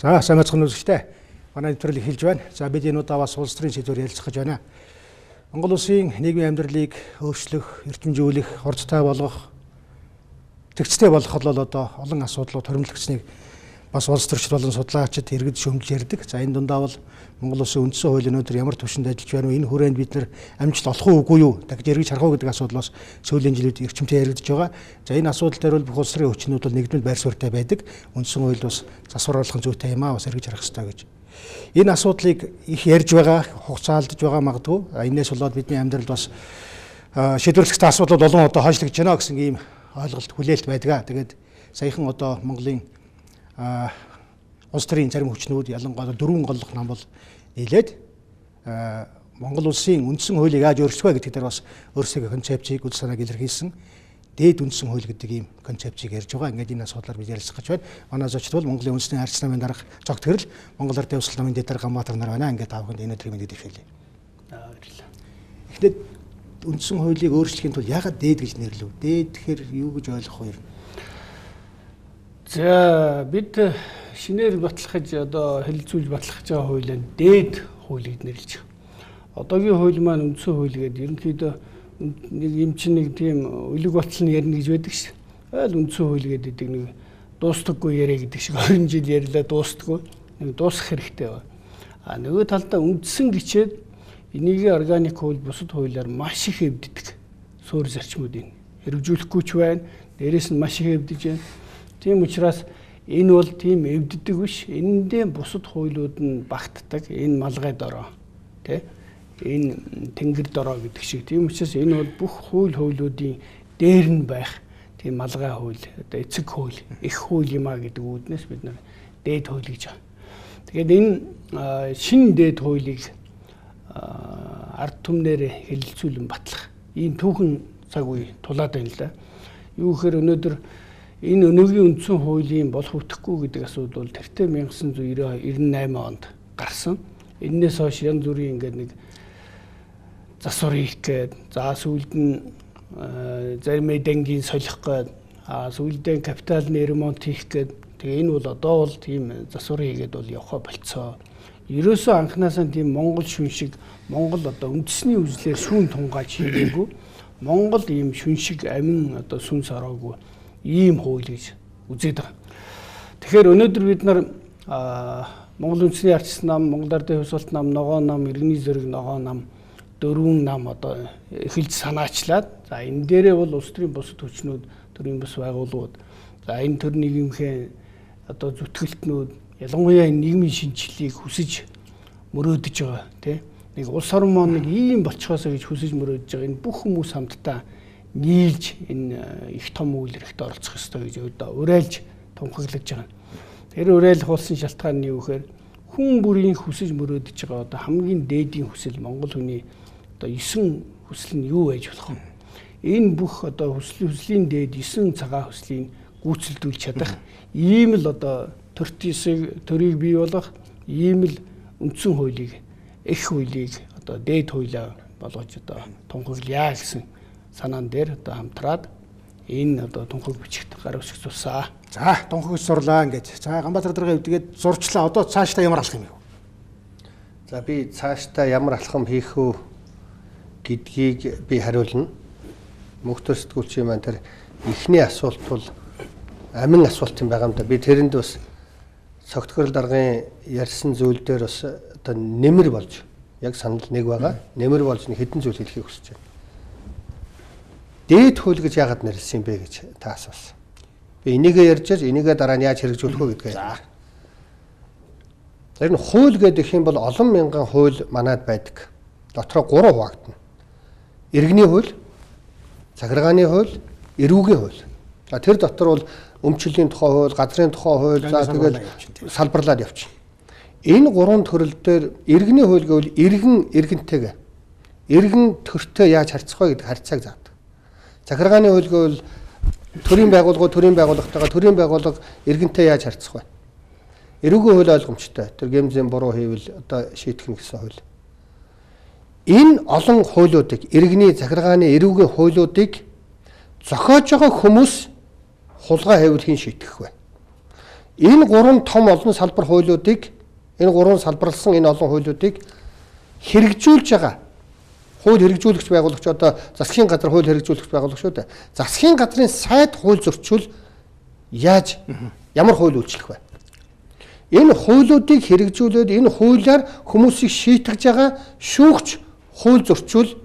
За сайн бацхан үзэгчтэй. Манай нэвтрүүлгийг хэлж байна. За бид энэ удаа бас улс төрийн сэдвээр ярилцах гэж байна. Монгол улсын нийгмийн амьдралыг өөрчлөх, эрдэмжүүлэх, хурдтай болгох, тэгцтэй болгох бол одоо олон асуудлууд торимлогдсныг бас улс төрчид болон судлаачид иргэд шөмжилж ярьдаг. За энэ дундаа бол Монгол улсын үндсэн хууль өнөөдөр ямар түвшинд ажиллаж байна вэ? Энэ хүрээнд бид нар амжилт олох уугүй юу? Дахиж эргэж харах уу гэдэг асуудлоос сүүлийн жилүүд эрчимтэй яригдж байгаа. За энэ асуудал дээр бол бүх улс төрийн хүчнүүд бол нэгдмэл байр суурьтай байдаг. Үндсэн хууль бас засварлах зүйтэй юм аа бас эргэж харах хэрэгтэй гэж. Энэ асуудлыг их ярьж байгаа, хугацаа алдаж байгаа магадгүй. Энээс болоод бидний амьдрал бас шийдвэрлэхтэй асуудлууд олон одоо хойшлогдож байна гэсэн ийм ойлголт хүлээлт байдаг. Тэгээд саяхан одоо Монголын улс төрийн зарим хүчнүүд ялангуяа дөрвөн голлох нам бол нийлээд Монгол улсын үндсэн хуулийг яаж өөрчлөх вэ гэдэг дээр бас өөрсдөө концепцийг үл санааг илэрхийлсэн дээд үндсэн хууль гэдэг ийм концепцийг ярьж байгаа. Ингээд энэ асуудлаар бид ярилцах гэж байна. Манай зочд бол Монголын үндэсний харьцаж намын дарга Б.Цогтгэрэл, Монгол Ардын Хувьсгал намын дэд дарга Эрdenetulga нар байна. Ингээд тавханд өнөөдрийн мэдээг дэвшүүлье. Эхлээд үндсэн хуулийг өөрчлөхийн тулд яагаад дээд гэж нэрлэв? Дээд гэхээр юу гэж ойлгох вэ? За бид шинээр батлахж одоо хэлэлцүүлж батлахж байгаа хуулийг дээд хуулийг нэрлэж байгаа. Одоогийн хууль маань үндсэн хууль гэдэг ерөнхийдөө нэг юм чинь нэг тийм үлэг батал нь ярина гэж байдаг ш. Айл үндсэн хууль гэдэг нэг дуустдаггүй яриа гэдэг шиг 20 жил ярьлаа дуустдаггүй. Нэг дуусгах хэрэгтэй байна. А нөгөө талдаа үндсэн гिचээд энийг органик хууль бусад хуулиар маш их эвддэг. Суурь зарчмуудыг хэрэгжүүлэхгүй ч байна. Дээрээс нь маш их эвдэж байна. Тийм учраас энэ бол тийм эвддэг биш. Энэндээ бусад хуулиуд нь багтдаг. Энэ малгай дороо. Тэ? Энэ тэнгэр дороо гэдэг шиг. Тийм учраас энэ бол бүх хуулиудын дээр нь байх тийм малгай хууль, одоо эцэг хууль, их хууль юм а гэдэг үүднээс бид нар дээд хууль гэж байна. Тэгээд энэ шинэ дээд хуулийг ард түмнээр хэлэлцүүлэн батлах ийм түүхэн цаг үе тулаад байна л да. Юу гэхээр өнөөдөр энэ өнөөгийн үндсэн хуулийн болох үтэхгүй гэдэг асуудал бол тэртээ 1998 онд гарсан. Эннээс хойш янз бүрийн ингээд нэг засвар хийх гээд, за сүүлд нь зарим эдэнгийн солих гээд, сүүлдээ капиталны ремонт хийх гээд, тэгээ энэ бол одоо бол тийм засвар хийгээд бол явхаа болцоо. Ерөөсөө анханасаа тийм Монгол шүн шиг Монгол одоо үндэсний үзлээр шүүн тунгааж хийгээгүй. Монгол ийм шүн шиг амин одоо сүнс ороогүй ийм хууль гэж үзээд байгаа. Тэгэхээр өнөөдөр бид нар Монгол үндэсний арчсан нам, Монгол Ардын Хувьсгалт нам, ногоо нам, иргэний зэрэг ногоо нам, дөрвөн нам одоо эхэлж санаачлаад, за энэ дээрээ бол улс төрийн бусад хүчнүүд, төрийн бас байгууллагууд, за энэ төр нийгмийн одоо зүтгэлтнүүд, ялангуяа энэ нийгмийн шинжилгээг хүсэж мөрөөдөж байгаа тийм. Нэг улс орн маань нэг ийм болчихоосоо гэж хүсэж мөрөөдөж байгаа. Энэ бүх хүмүүс хамтдаа нийлж энэ их том үйлрэлт оролцох ёстой гэж одоо уриалж тунхаглаж байгаа. Тэр уриалах болсон шалтгаан нь юу гэхээр хүн бүрийн хүсэж мөрөөдөж байгаа одоо хамгийн дээдийн хүсэл Монгол хүний одоо 9 хүсэл нь юу байж болох вэ? Энэ бүх одоо хүслийн дээд 9 цагаан хүслийг гүйцэлдүүлж чадах ийм л одоо төрийг бий болгох ийм л үндсэн хуулийг, их хуулийг одоо дээд хуулиа болгож одоо тунхаглая гэсэн санаан дээр одоо хамтраад энэ одоо тунхаг бичигт гар үсгэж тусаа. За тунхагч сурлаа ингээд. За Эрdenetulga дарга эвдгээд зурчлаа. Одоо цаашдаа ямар алхах юм бэ? За би цаашдаа ямар алхам хийх үү гэдгийг би хариулна. Мөнхтөр сэтгүүлчийн маань тэр эхний асуулт бол амин асуулт юм байгаа юм да. Би тэрэнд бас Б.Цогтгэрэл даргын ярьсан зүйл дээр бас одоо нэмэр болж яг санал нэг байгаа. Нэмэр болж нэг хэдэн зүйл хэлхийг хүсэж байна. Дээд хууль гэж яагаад нэрлсэн юм бэ гэж та асуусан. Би энийгээ ярьж байгаа, энийгээ дараа нь яаж хэрэгжүүлэх вэ гэдгээ. Тэр нь хууль гэдэг юм бол олон мянган хууль манад байдаг. Дотроо 3 хуваагдана. Иргэний хууль, захиргааны хууль, эрүүгийн хууль. За тэр дотор бол өмчлөлийн тухай хууль, газрын тухай хууль, за тэгэл салбарлаад явчихна. Энэ 3 төрөл дээр иргэний хууль гэвэл иргэнтэйгээ иргэн төртөө яаж харьцах вэ гэдэг харьцааг заадаг. Захиргааны хууль гэвэл төрийн байгууллагатайгаа төрийн байгууллага иргэнтэй яаж харьцах вэ? Эрүүгийн хууль ойлгомжтой. Тэр гэмзэн буруу хийвэл одоо шийтгэх гэсэн хууль. Энэ олон хуулиудыг иргэний, захиргааны, эрүүгийн хуулиудыг зохиож байгаа хүмүүс хулгай хийвэл хэн шийтгэх вэ? Энэ гурван том олон салбар хуулиудыг энэ гурван салбарлсан энэ олон хуулиудыг хэрэгжүүлж байгаа хууль хэрэгжүүлэгч байгуулагч одоо засгийн газар хууль хэрэгжүүлэгч байгуулагч шүү дээ. Засгийн газрын сайд хууль зөрчил яаж ямар хууль үйлчлэх вэ? Энэ хуулиудыг хэрэгжүүлээд энэ хуулиар хүмүүсийг шийтгэж байгаа шүүгч хууль зөрчил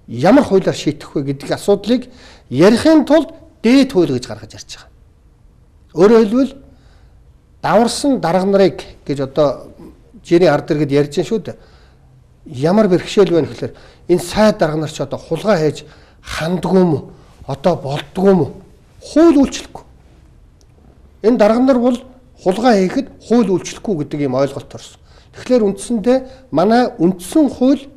ямар хуулиар шийтгэх вэ гэдэг асуудлыг ярихын тулд дээд хууль гэж гаргаж ирж байгаа. Өөрөөр хэлбэл даварсан дарга нарыг гэж одоо жирийн ард иргэд ярьж байна шүү дээ. Ямар бэрхшээл байна гэхээр энэ сайд дарга нар ч одоо хулгай хийж хандгүй юм уу? Одоо болдгүй юм уу? Хууль үйлчлэхгүй. Энэ дарга нар бол хулгай хийхэд хууль үйлчлэхгүй гэдэг ийм ойлголт төрсөн. Тэгэхээр үндсэндээ манай үндсэн хууль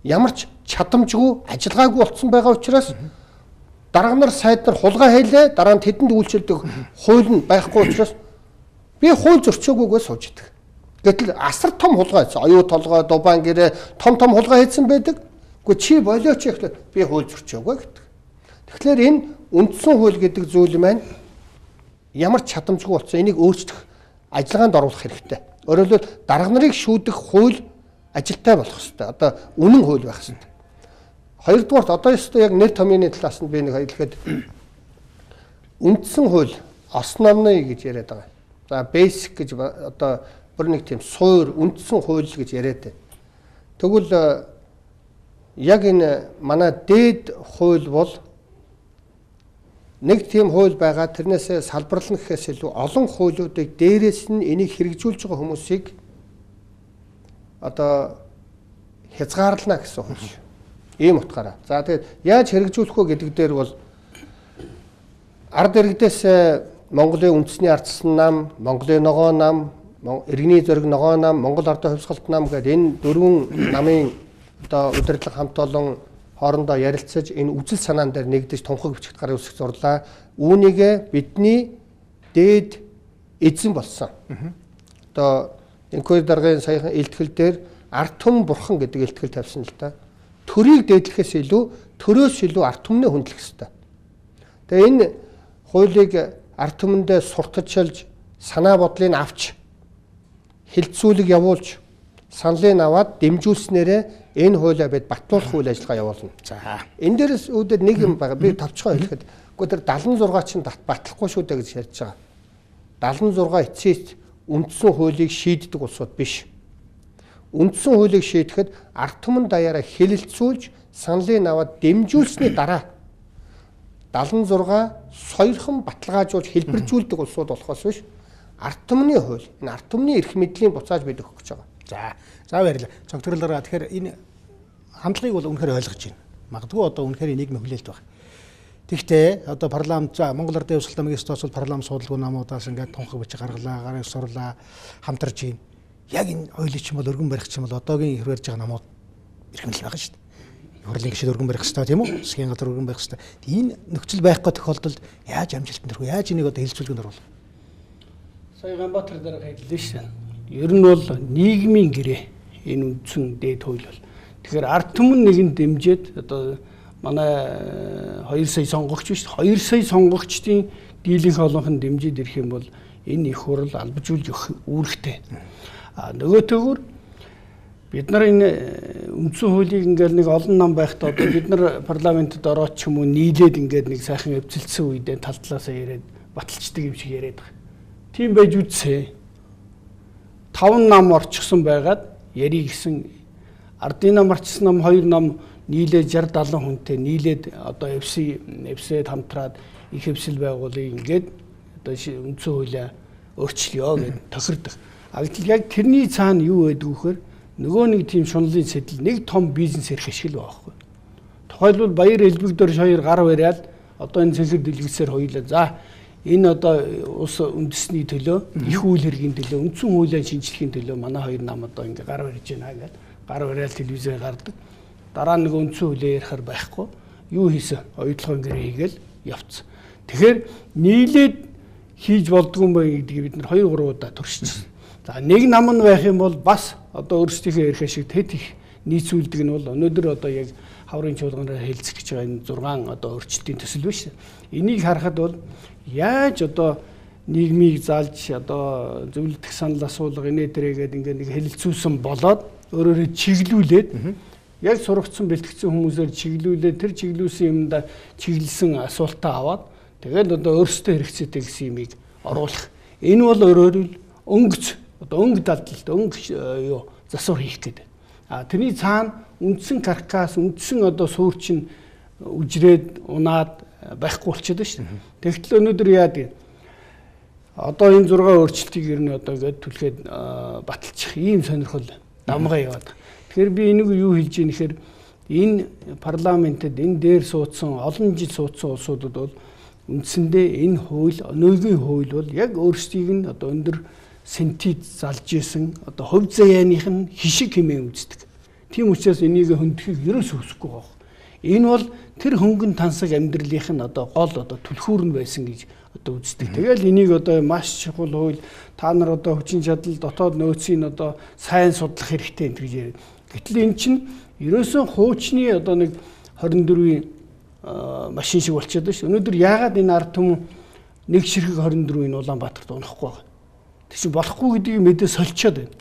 ямар ч чадамжгүй, ажиллагаагүй болсон байгаа учраас дарга нар сайд нар хулгай хийлээ, дараа нь тэдэнд үйлчлдэг хууль нь байхгүй учраас би хууль зөрчөөгүйгээ сууж идэг. Гэтэл асар том хулгай хийсэн. Оюу толгой, дубан гэрээ том хулгай хийсэн байдаг. Гэхдээ чи болооч ихлээр би хууль зөрчөөгөө гэдэг. Тэгэхээр энэ үндсэн хууль гэдэг зүйл маань ямар ч чадамжгүй болсон энийг өөрчлөх ажиллагаанд оруулах хэрэгтэй. Өөрөөр хэлбэл дарга нарыг шүүдэх хууль ажилтай болох хэрэгтэй. Одоо үнэн хууль байх хэрэгтэй. Хоёрдугаарт одоо яг нэр томьёоны талаас нь би нэг хэлэхэд үндсэн хууль основной гэж яриад байгаа. За basic гэж одоо бүр нэг тийм суур үндсэн хууль гэж яриад байна. Тэгвэл яг энэ манай дээд хууль бол нэг тийм хууль байгаа тэрнээсээ салбарлана гэхээс илүү олон хуулиудыг дээрээс нь энийг хэрэгжүүлж байгаа хүмүүсийг одоо хязгаарлана гэсэн хууль. Ийм утгаараа. За тэгээд яаж хэрэгжүүлэх вэ гэдэг дээр бол ард иргэдээс Монголын үндэсний ардсан нам, Монголын ногоо нам, иргэний зориг ногоо нам, Монгол ардын хувьсгалт нам гэдэг энэ дөрвөн намын одоо удирдлага хамт олон хоорондоо ярилцаж энэ үзэл санаан дээр нэгдэж тунхаг бичигт гарын үсэг зурлаа. Үүнийгээ бидний дээд эзэн болсон. Одоо Enkhbaatar даргын саяхан илтгэл дээр ард түмэн бурхан гэдэг илтгэл тавьсан л та. Төрийг дээдлэхээс илүү төрөөс илүү ард түмнээ хүндлэх хэрэгтэй. Тэгээ энэ хуулийг ард түмэндээ сурталчилж санаа бодлыг авч хилцүүлэг явуулж саналыг аваад дэмжүүлснээрээ энэ хуулиа бид батлуулах үйл ажиллагаа явуулна. За энэ дээрээс үүдээр нэг юм байгаа. Би товчхон хэлэхэд үгүй тэр 76 чинь батлахгүй шүү дээ гэж ярьж байгаа. 76 эцэст үндсэн хуулийг шийддэг улсууд биш. Үндсэн хуулийг шийдэхэд ард түмэн даяараа хэлэлцүүлж саналыг аваад дэмжүүлсний дараа 76 сойрхон баталгаажуулж хэлбэржүүлдэг улсууд болохоос биш ард түмний хууль энэ ард түмний эрх мэдлийн буцааж бид өгөх гэж байгаа. За баярлалаа. Цогтгэрэлээрээ тэгэхээр энэ хандлагыг бол үнэхээр ойлгож байна. Магадгүй одоо үнэхээр нийгмийн хүлээлт байна. Тэгвэл одоо парламент за Монгол Ардын Хувьсгалт намын статус бол парламент судалгүй намуудаас ингээд тунхаг бичиг гаргалаа, гарыг сурлаа, хамтарч байна. Яг энэ хуулийн чинь бол өргөн барих чинь бол одоогийн хэрвэрж байгаа намууд эрх мэдэл байгаа шүү дээ. Хурлын гишүүд өргөн барих хэрэгтэй тийм үү? Засгийн газар өргөн барих хэрэгтэй. Энэ нөхцөл байхгүй тохиолдолд яаж амжилтанд хүрэх вэ? Яаж энийг одоо хэлцүүлгэнд оруулах? С.Ганбаатар дарга хэллээ шээ. Ер нь бол нийгмийн гэрээ энэ үндсэн дээд хууль бол. Тэгэхээр ард түмэн нэгэнд дэмжиж одоо манай 2 сая сонгогч биш 2 сая сонгогчдын дийлэнх олонх нь дэмжиж ирэх юм бол энэ их хурал албажуулж өгөх үүрэгтэй. Нөгөөтэйгүр бид нар энэ үндсэн хуулийг ингээл нэг олон нам байхдаа одоо бид нар парламентд ороод ч юм уу нийлээд ингээд нэг сайхан өвцөлдсөн үедээ тал талаасаа яриад баталчдаг юм шиг яриад байгаа. Тийм байж үтсэ. 5 нам орчихсон байгаад ярий гэсэн ардын нам орчсон нам 2 нам нийлээд 60 70 хүнтэй нийлээд одоо эвсэд хамтраад их хвсэл байгуулыг ингээд одоо үндсэн хуулиа өөрчлөё гэж тохирдог. Яг тэрний цаана юу байдг вөхөр нөгөө нэг тийм шунлын сэтэл нэг том бизнес эрх ашиг л байхгүй. Тухайлбал баяр элбэгдэр шаяр гар бариад одоо энэ цэнхэр дэлгэцээр хоёулаа за энэ одоо улс үндэсний төлөө их үйл хэргийн төлөө үндсэн хуулийн шинжилгээний төлөө манай хоёр нам одоо ингээ гар барьж байна гэдэг гар бариад телевизээр гардаг. Дараа нэг үндсэн хуулийг ярихаар байхгүй. Юу хийсэн? Оюутлогын гэрээ хийгээл явцсан. Тэгэхээр нийлээд хийж болдгүй юм байна гэдгийг бид нар 2 3 удаа туршижсэн. За нэг нам нь байх юм бол бас одоо өөрсдийнхөө эрх ашиг тэт их нийцүүлдэг нь бол өнөөдөр одоо яг хаврын чуулганаар хэлцэх гэж байгаа энэ 6 одоо өөрчлөлтийн төсөл биш. Энийг харахад бол яаж одоо нийгмийг залж одоо зөвлөдөх санал асуулга инээдрэгээд ингээд нэг хэлэлцүүлсэн болоод өөрөөрөө чиглүүлээд яг сургацсан бэлтгэсэн хүмүүсээр чиглүүлээд тэр чиглүүлсэн юмдаа чиглэлсэн асуултаа аваад тэгээд одоо өөрсдөө хэрэгцээтэй гэсэн юмыг оруулах. Энэ бол өөрөөр нь өнгө далдалт юу засвар хийх гэдэг. Тэрний цаана үндсэн каркас, үндсэн одоо суурчин үжрээд унаад байхгүй болчиход шүү дээ. Тэгтэл өнөөдөр яадаг? Одоо энэ 6 өөрчлөлтийг ер нь одоо гээд түлхээд баталчих ийм сонирхол дамгаа яваад. Тэгэхээр би энийг юу хэлж ийм нэхэр энэ парламентэд энэ дээр суудсан олон жил суудсан улсуудад бол үндсэндээ энэ хууль, өнөөгийн хууль бол яг өөрсдийг нь одоо өндөр сентид залж исэн одоо хувь заяаных нь хишиг хэмээн үздэг. Тийм учраас энийг хөндөөхийг ерөөсөө хүсэхгүй байна. Энэ бол тэр хөнгөн тансаг амьдралынх нь одоо гол одоо түлхүүр нь байсан гэж одоо үздэг. Тэгэл энийг одоо маш чухал хууль та нар одоо хүчин чадал дотоод нөөцийг одоо сайн судлах хэрэгтэй гэж яриад. Гэтэл эн чинь ерөөсөө хуучны одоо нэг 24-ийн машин шиг болчиход байна шүү. Өнөөдөр яагаад энэ ард түмэн нэг ширхэг 24-ийн Улаанбаатарт унахгүй байгаа. Тэг чи болохгүй гэдгийг мэдээ солилцоод байна.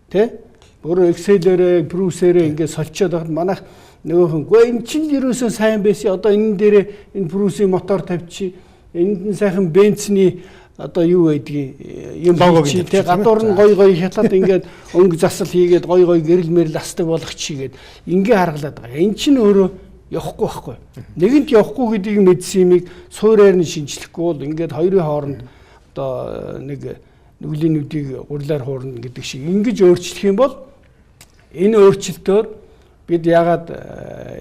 Тэ? Өөрөө Excel-ээрээ, Bruce-ээрээ ингээд солилцоод байхад манайх нөгөөхөнгөө энэ чинь ерөөсөө сайн байсан. Одоо энэ дээрээ энэ Bruce-ийн мотор тавьчих. Энд нь сайхан бензний одоо юу байдгийг юм чи тэ гадуур нь гой хятад ингээд өнгө засал хийгээд гой гэрэл мэрэл астдаг болох чигээд ингээ харгалаад байгаа. Эн чинь өөрөө явахгүй байхгүй. Нэгэнт явахгүй гэдгийг мэдсэн юмыг суурьаар нь шинжлэхгүй бол ингээд хоёрын хооронд одоо нэг нүглийн нүдийг гурлаар хуурна гэдэг шиг ингэж өөрчлөх юм бол энэ өөрчлөлтөөр бид ягаад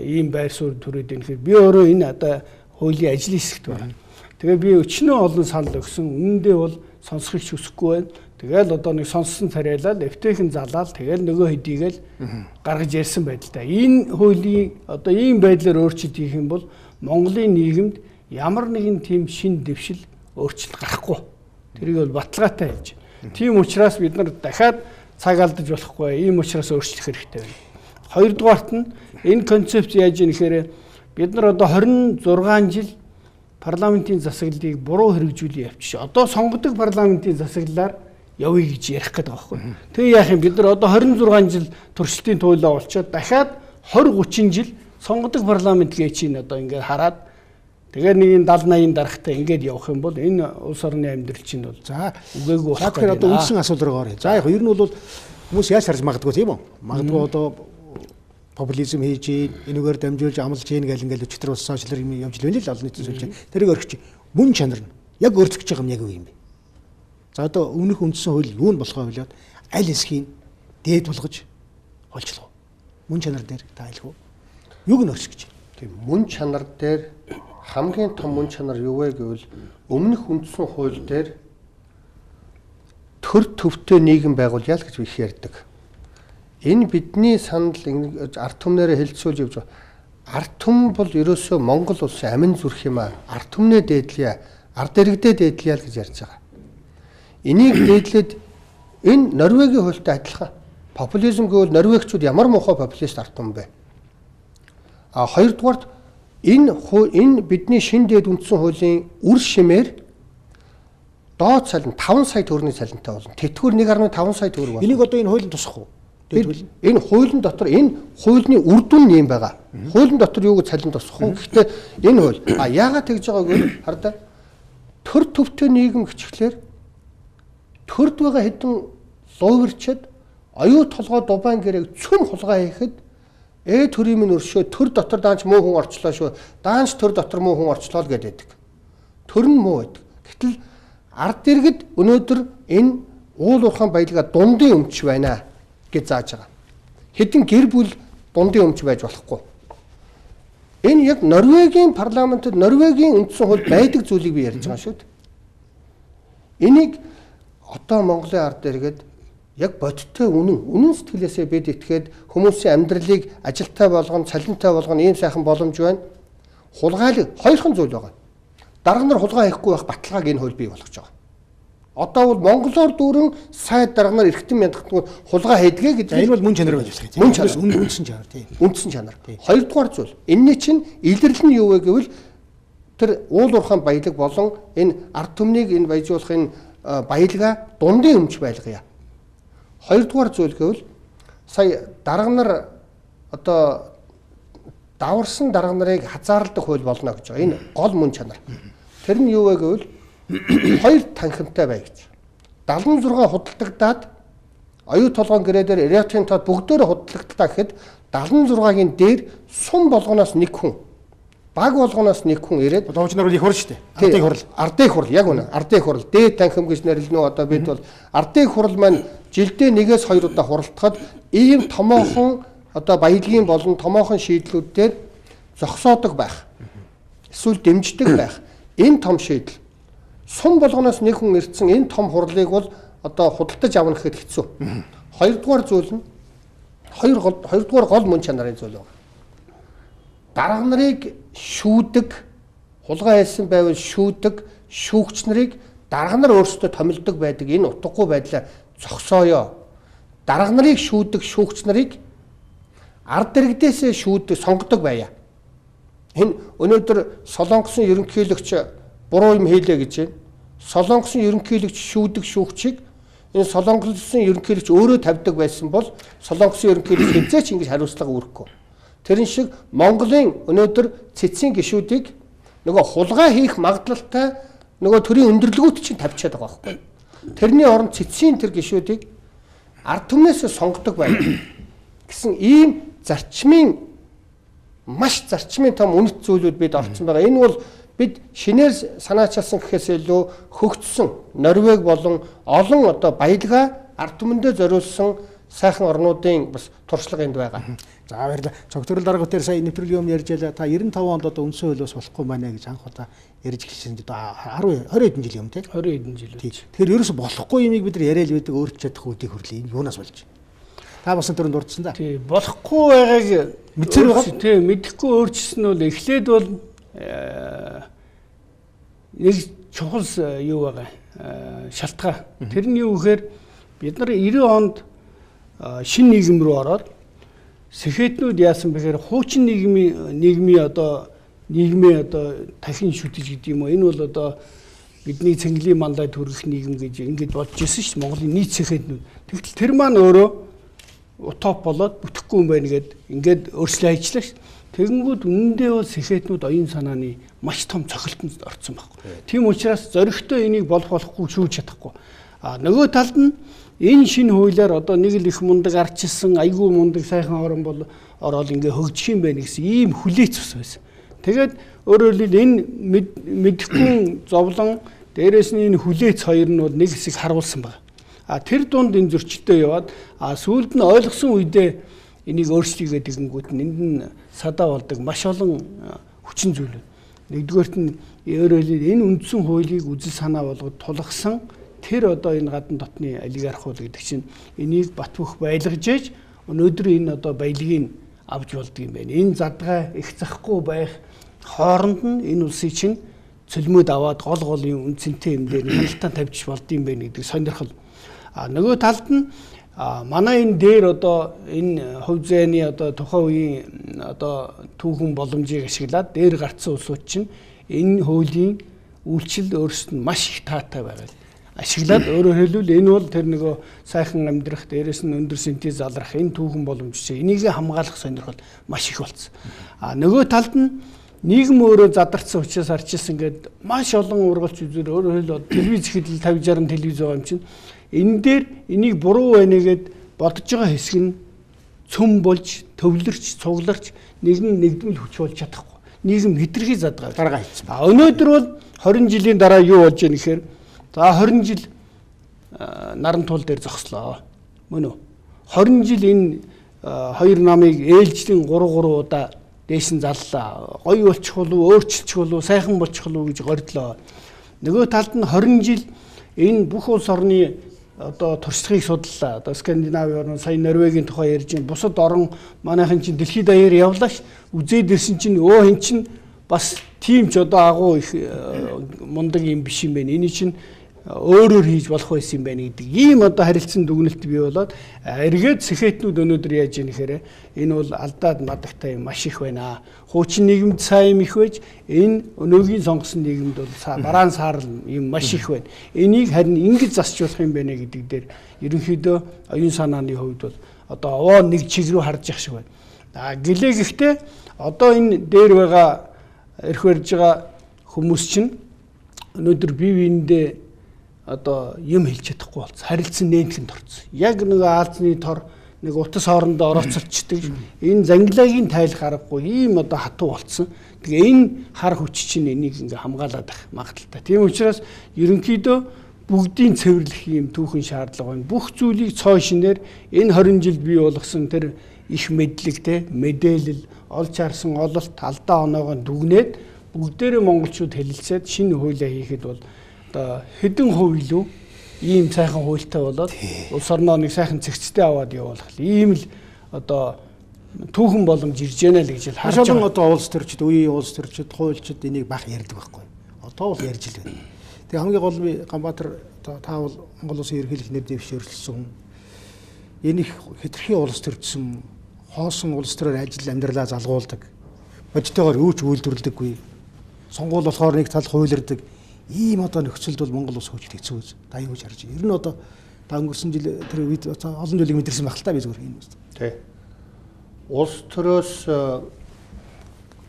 ийм байр суурь түрээд байна гэхээр би өөрөө энэ одоо хуулийн ажлын хэсэгт байна. Тэгээ би өчнөө олон санал өгсөн. Үнэндээ бол сонсохыг хүсэхгүй байна. Тэгэл одоо нэг сонссон царайлал, эвтэйхэн залаад тэгэл нөгөө хэдийгээл гаргаж ярьсан байдалтай. Энэ хуулийн одоо ийм байдлаар өөрчлөлт хийх юм бол Монголын нийгэмд ямар нэгэн тийм шин дэвшил өөрчлөлт гарахгүй. Тэрийг бол баталгаатай хэлж байна. Тийм учраас бид нар дахиад цаг алдаж болохгүй. Ийм учраас өөрчлөх хэрэгтэй байна. Хоёрдугаарт нь энэ концепц яаж ийм гэхээр бид нар одоо 26 жил парламентын засаглалыг буруу хэрэгжүүлээ явчих. Одоо сонгодог парламентын засаглалаар явъя гэж ярих гэдэг байгаа байхгүй. Тэгээ яах юм бид нар одоо 26 жил туршилтын туйлаа олцоод дахиад 20-30 жил сонгодог парламент гэж чинь одоо ингээд хараад тэгээ нэг 70-80 дарахтай ингээд явах юм бол энэ улс орны амьдрал чинь бол за үгээгүй болох гэдэг. Тэгэхээр одоо үндсэн асуудал руу оръё. За яг ер нь бол хүмүүс яаж харж магадгүй тийм үү? Магадгүй одоо популизм хийж, энэгээр дамжуулж амлж ийн гэл ингээл өчтөр ус сошиалэр юм явж л байна л олон нийтийн сүлжээ. Тэрийг орхич мөн чанар нь яг өөрчлөж байгаа юм яг юу юм бэ? За одоо өмнөх үндсэн хууль юу нь болохоо хэлээд аль хэсгийг дээд болгож олчлоо. Мөн чанар дээр та айлгүй. Юуг нь орчих гэж. Тийм мөн чанар дээр хамгийн том мөн чанар юу вэ гэвэл өмнөх үндсэн хууль дээр төр төвтэй нийгэм байгуулъя л гэж их ярьдаг. Энэ бидний санал ард түмнээрээ хэлцүүлж явж байгаа. Ард түмэн бол ерөөсөө Монгол улсын амин зүрх юм аа. Ард түмнээ дээдлэе, ард иргэдээ дээдлэе л гэж ярьж байгаа. Энийг дээдлээд энэ Норвегийн хуультай адилхан. Популизм гэвэл норвегчууд ямар муухай популист ард түмэн бэ? Хоёрдугаарт энэ бидний шин дээд үндсэн хуулийн үр шимээр доод цалин 5 сая төгрөгийн цалинтай болно. Тэтгэвэр 1.5 сая төгрөг болно. Энийг одоо энэ хуулийн тусахгүй. Энэ хуулийн дотор энэ хуулийн үр дүн юм байгаа. Хуулийн дотор юуг цалин тусахгүй. Гэхдээ энэ хууль яагаад тэгж байгааг вэ? Хардаа төр төвтэй нийгэм гिचхлээр төрд байгаа хэдэн луувэрчэд оюу толгой дубайн гэрээг цөм хулгай хийхэд төрийн минь өршөө төр дотор даанч муу хүн орчлоо шүү. Даанч төр дотор муу хүн орчлоо л гэдэг. Төр нь муу байдаг. Гэтэл ард иргэд өнөөдөр энэ уул уурхайн баялгаа дундын өмч байна гэж зааж байгаа. Хэдэн гэр бүл дундын өмч байж болохгүй. Энэ яг Норвегийн парламентод Норвегийн үндсэн хууль байдаг зүйлийг би ярьж байгаа шүү дээ. Энийг одоо Монголын ард иргэд яг бодиттой үнэн сэтгэлээсээ бид итгээд хүмүүсийн амьдралыг ажилтай болгоно, цалинтай болгоно ийм сайхан боломж байна. Хулгайлаг хоёрхан зүйл байгаа. Дарга нар хулгай хийхгүй байх баталгааг энэ хууль бий болгож байгаа. Одоо бол монголоор дүүрэн сайд дарга нар эргэтэн мяндахтгүй хулгай хийдгээ гэдэг. Энэ бол мөн чанар байж болох юм. Мөн чанар, үндсэн чанар тийм. Үндсэн чанар. Хоёрдугаар зүйл. Энэний чинь илэрлэл нь юу вэ гэвэл тэр уул уурхайн баялаг болон энэ ард түмнийг энэ баяжуулах энэ баялгаа дундын өмч байлгая. Хоёрдугаар зүйл гэвэл сая дарга нар одоо даварсан дарга нарыг хазаарладаг хууль болно гэж байгаа. Энэ гол мөн чанар. Тэр нь юу вэ гэвэл хоёр танхимтай бай гэж. 76 худалдагдаад оюу толгойн гэрээдээр Эрдэнэтийн тоод бүгдөө худалдагдтаа гэхэд 76-гийн дээр сум болгоноос нэг хүн, баг болгоноос нэг хүн ирээд зочноор их хурл шүү дээ. Ардын хурл яг үнэ. Ардын хурл дээд танхим гэж нэрлэнэ үү одоо бид бол ардын хурл маань жилдээ 1-2 удаа хуралдахад ийм томоохон одоо баялагын болон томоохон шийдлүүдээр зогсоодог байх. Эсвэл дэмждэг байх. Энэ том шийдэл сум болгоноос нэг хүн ирсэн энэ том хурлыг бол одоо худалдаж авна гэхэд хэцүү. Хоёрдугаар зүйл нь хоёрдугаар гол мөн чанарын зүйл байна. Дарга нарыг шүүдэг, хулгай хийсэн байвал шүүдэг, шүүгч нарыг дарга нар өөрсдөө томилдог байдаг энэ утгагүй байдлаа зогсооё. Дарга нарыг шүүдэг, шүүгч нарыг ард иргэдээс шүүдэг, сонгодог байя. Энэ өнөөдөр Солонгосын ерөнхийлөгч буруу юм хийлээ гэж байна. Солонгосын ерөнхийлөгч шүүдэг шүүгчийг энэ Солонгосын ерөнхийлөгч өөрөө тавьдаг байсан бол Солонгосын ерөнхийлөгч хязгаарч ингэж хариуцлага үүрэхгүй. Тэрэн шиг Монголын өнөөдөр цэцгийн гишүүдийг нөгөө хулгай хийх магадлалтай нөгөө төрийн өндөрлгүүд чинь тавьчихад байгаа байхгүй. Тэрний оронд цэцгийн тэр гишүүдийг ард түмнээс сонгодог байна гэсэн ийм маш зарчмын том үнэт зүйлүүд бид олцсон байгаа. Энэ бол бид шинээр санаачилсан гэхээс илүү хөгжсөн Норвег болон олон одоо баялгаа ард түмэндээ зориулсан сайхан орнуудын бас туршлага энд байгаа. За баярлалаа. Цогтгэрэл дарга дээр сая нэвтрүүлгийн өмнө ярьж байлаа. Та 95 онд одоо үндсэн хуулиос болохгүй байна гэж анх удаа ярьж эхэлсэн. Одоо 20 хэдэн жил юм те? 20 хэдэн жил. Тэгэхээр ерөөсө болохгүй юмыг бид нар яриад байдаг өөрчлөж чадах үдийг хөрлөө. Энэ юунаас болж байна? Та бас түрүүнд дурдсан да. Тий, болохгүй байгааг мэдсээр байгаа. Тий, мэдэхгүй өөрчлөсөн нь бол эхлээд бол нэг чухал юу байгаа. Шалтгаан. Тэр нь юу гэхээр бид нар 90 онд шинэ нийгэм рүү ороод сэхэтнүүд яасан бэхээр хуучин нийгмийн дахин шүтэж гэдэг юм уу. Энэ бол одоо бидний цэнгэлийн мандаа төрөх нийгэм гэж ингэж болж ирсэн шүү дээ. Монголын нийт сэхэтнүүд. Тэгтэл тэр маань өөрөө утоп болоод бүтэхгүй юм байна гэд ингээд өөрчлөө ажиллаа шүү. Тэгэнгүүт үнэндээ бол сэхэтнүүд оюун санааны маш том цохилтонд орсон байхгүй. Тийм учраас зоригтой энийг болохгүй шүүж чадахгүй. Нөгөө талд нь энэ шинэ хуулиар одоо нэг л их мундаг арчилсан, айгүй мундаг сайхан орон бол ороод ингээ хөгжих юм байна гэсэн ийм хүлээц ус байсан. Тэгээд өөрөөр хэлбэл энэ мэдэхгүй зовлон дээрээс нь энэ хүлээц хоёр нь бол нэг хэсэг харуулсан байна. Тэр дунд энэ зөрчилтөө яваад сүүлд нь ойлгосон үедээ энийг өөрчлөе гэдэг нэгэнгүүт нь энд нь садаа болдог маш олон хүчин зүйл. Нэгдүгээрт нь өөрөөр хэлбэл энэ үндсэн хуулийг үзэл санаа болгоод тулгсан тэр одоо энэ гадна дотны олигарх хууль гэдэг чинь энийг бат бөх байлгаж ээж өнөөдөр энэ одоо баялагийг авч болдго юм байна. Энэ задгай их захгүй байх хооронд нь энэ улсыг чинь цөлмөд аваад гол юм үнцэнтэй юм дээр хяналтаа тавьчих болдго юм байна гэдэг сонирхол. Нөгөө талд нь манай энэ дээр одоо энэ хувь зээний одоо тухайн үеийн одоо түүхэн боломжийг ашиглаад дээр гарцсан улсууд чинь энэ хуулийн үйлчлэл өөрсдөд нь маш их таатай байгаа. Ашиглаад өөрөөр хэлбэл энэ бол тэр нөгөө сайхан амьдрах дээрээс нь өндөр синтез залрах энэ түүхэн боломж чинь энийг хамгаалах сонирхол маш их болсон. Нөгөө талд нь нийгэм өөрөө задарсан учраас арчилсан гэдэг маш олон ургалч үзээр өөрөөр хэлбэл телевиз хэдэл 50-60 телевиз байгаа юм чинь энэ дээр энийг буруу байна гэд бодож байгаа хэсэг нь цөм болж төвлөрч цугларч нэгдмэл хүч болж чадахгүй. Нийгэм хитрхи задгаа дарга хийсэн. Өнөөдөр бол 20 жилийн дараа юу болж байна гэхээр за 20 жил наран туул дээр зогслоо. Мөн үү? 20 жил энэ хоёр намыг ээлжлэн 3 удаа дээш нь заллаа. Гоё болчих болов, өөрчлөчих болов, сайхан болчих болов гэж горьдлоо. Нөгөө талд нь 20 жил энэ бүх улс орны одоо туршлагыг судлаа. Одоо Скандинави орн сая Норвегийн тухай ярьж байна. Бусад орн манайхан чинь дэлхийд даяар явлаа ш. Үзээд ирсэн чинь эн чинь бас тийм ч одоо агуу их мундаг юм биш юм байна. Энэ чинь өөрөөр хийж болох байсан юм байна гэдэг ийм одоо харилцан дүгнэлт бий болоод эргээд сэхэтнүүд өнөөдөр яаж ийм гэхээр энэ бол алдаад мадагтай юм маш их байна. Хуучин нийгэмд сайн юм их байж энэ өнөөгийн сонгосон нийгэмд бол бараан саарл юм маш их байна. Энийг харин ингэж засчулах юм байна гэдэг дээр ерөнхийдөө оюун санааны хувьд бол одоо овоо нэг чиг рүү харж явах шиг байна. Гэлээ гэхдээ одоо энэ дээр байгаа эрх барьж байгаа хүмүүс чинь өнөөдөр бие биендээ одоо юм хэлж чадахгүй болсон. Харилцан нээдлэнд орсон. Яг нэг аалзны тор нэг утас хоорондоо орооцолчдөг. Энэ зангилагийн тайл гарахгүй ийм одоо хатуу болсон. Тэгээ энэ хар хүч чинь энийг ингээ хамгаалаад байх магадaltaй. Тийм учраас ерөнхийдөө бүгдийн цэвэрлэх юм түүхэн шаардлага байна. Бүх зүйлийг цоо шинээр энэ 20 жилд бий болгосон тэр их мэдлэг те мэдээлэл олж харсан ололт алдаа оноогоо дүгнээд бүгдээрээ монголчууд хэлэлцээд шинэ хуулиа хийхэд бол одоо хэдэн хувь илүү ийм сайхан хуультай болоод улс орноо нэг сайхан цэгцтэй аваад явуулах. Ийм л одоо түүхэн боломж ирж байна л гэж харж байгаа. Одоо улс төрчид, үеийн улс төрчид, хуульчид энийг бах ярьдаг байхгүй. Одоо бол ярьж л байна. Тэгээ хамгийн гол нь Ганбаатар та бол Монгол улсын ерөнхийлөх нэр дэвшүүлсэн. Энэ их хэтэрхий улс төрчсөн хоосон улс төрөөр ажил амьдралаа залгуулдаг. Бодитойгоор юу ч үйлдвэрлэдэггүй. Сонгуул болохоор нэг тал хуйлардаг. Ийм одоо нөхцөлд бол Монгол улс хөгжиж хэцүү гэж та юу гэж харж байна. Ер нь одоо та өнгөрсөн жил тэр үед олон зүйлийг мэдэрсэн байх л та би зүгээр юм байна. Тий. Улс төрөөс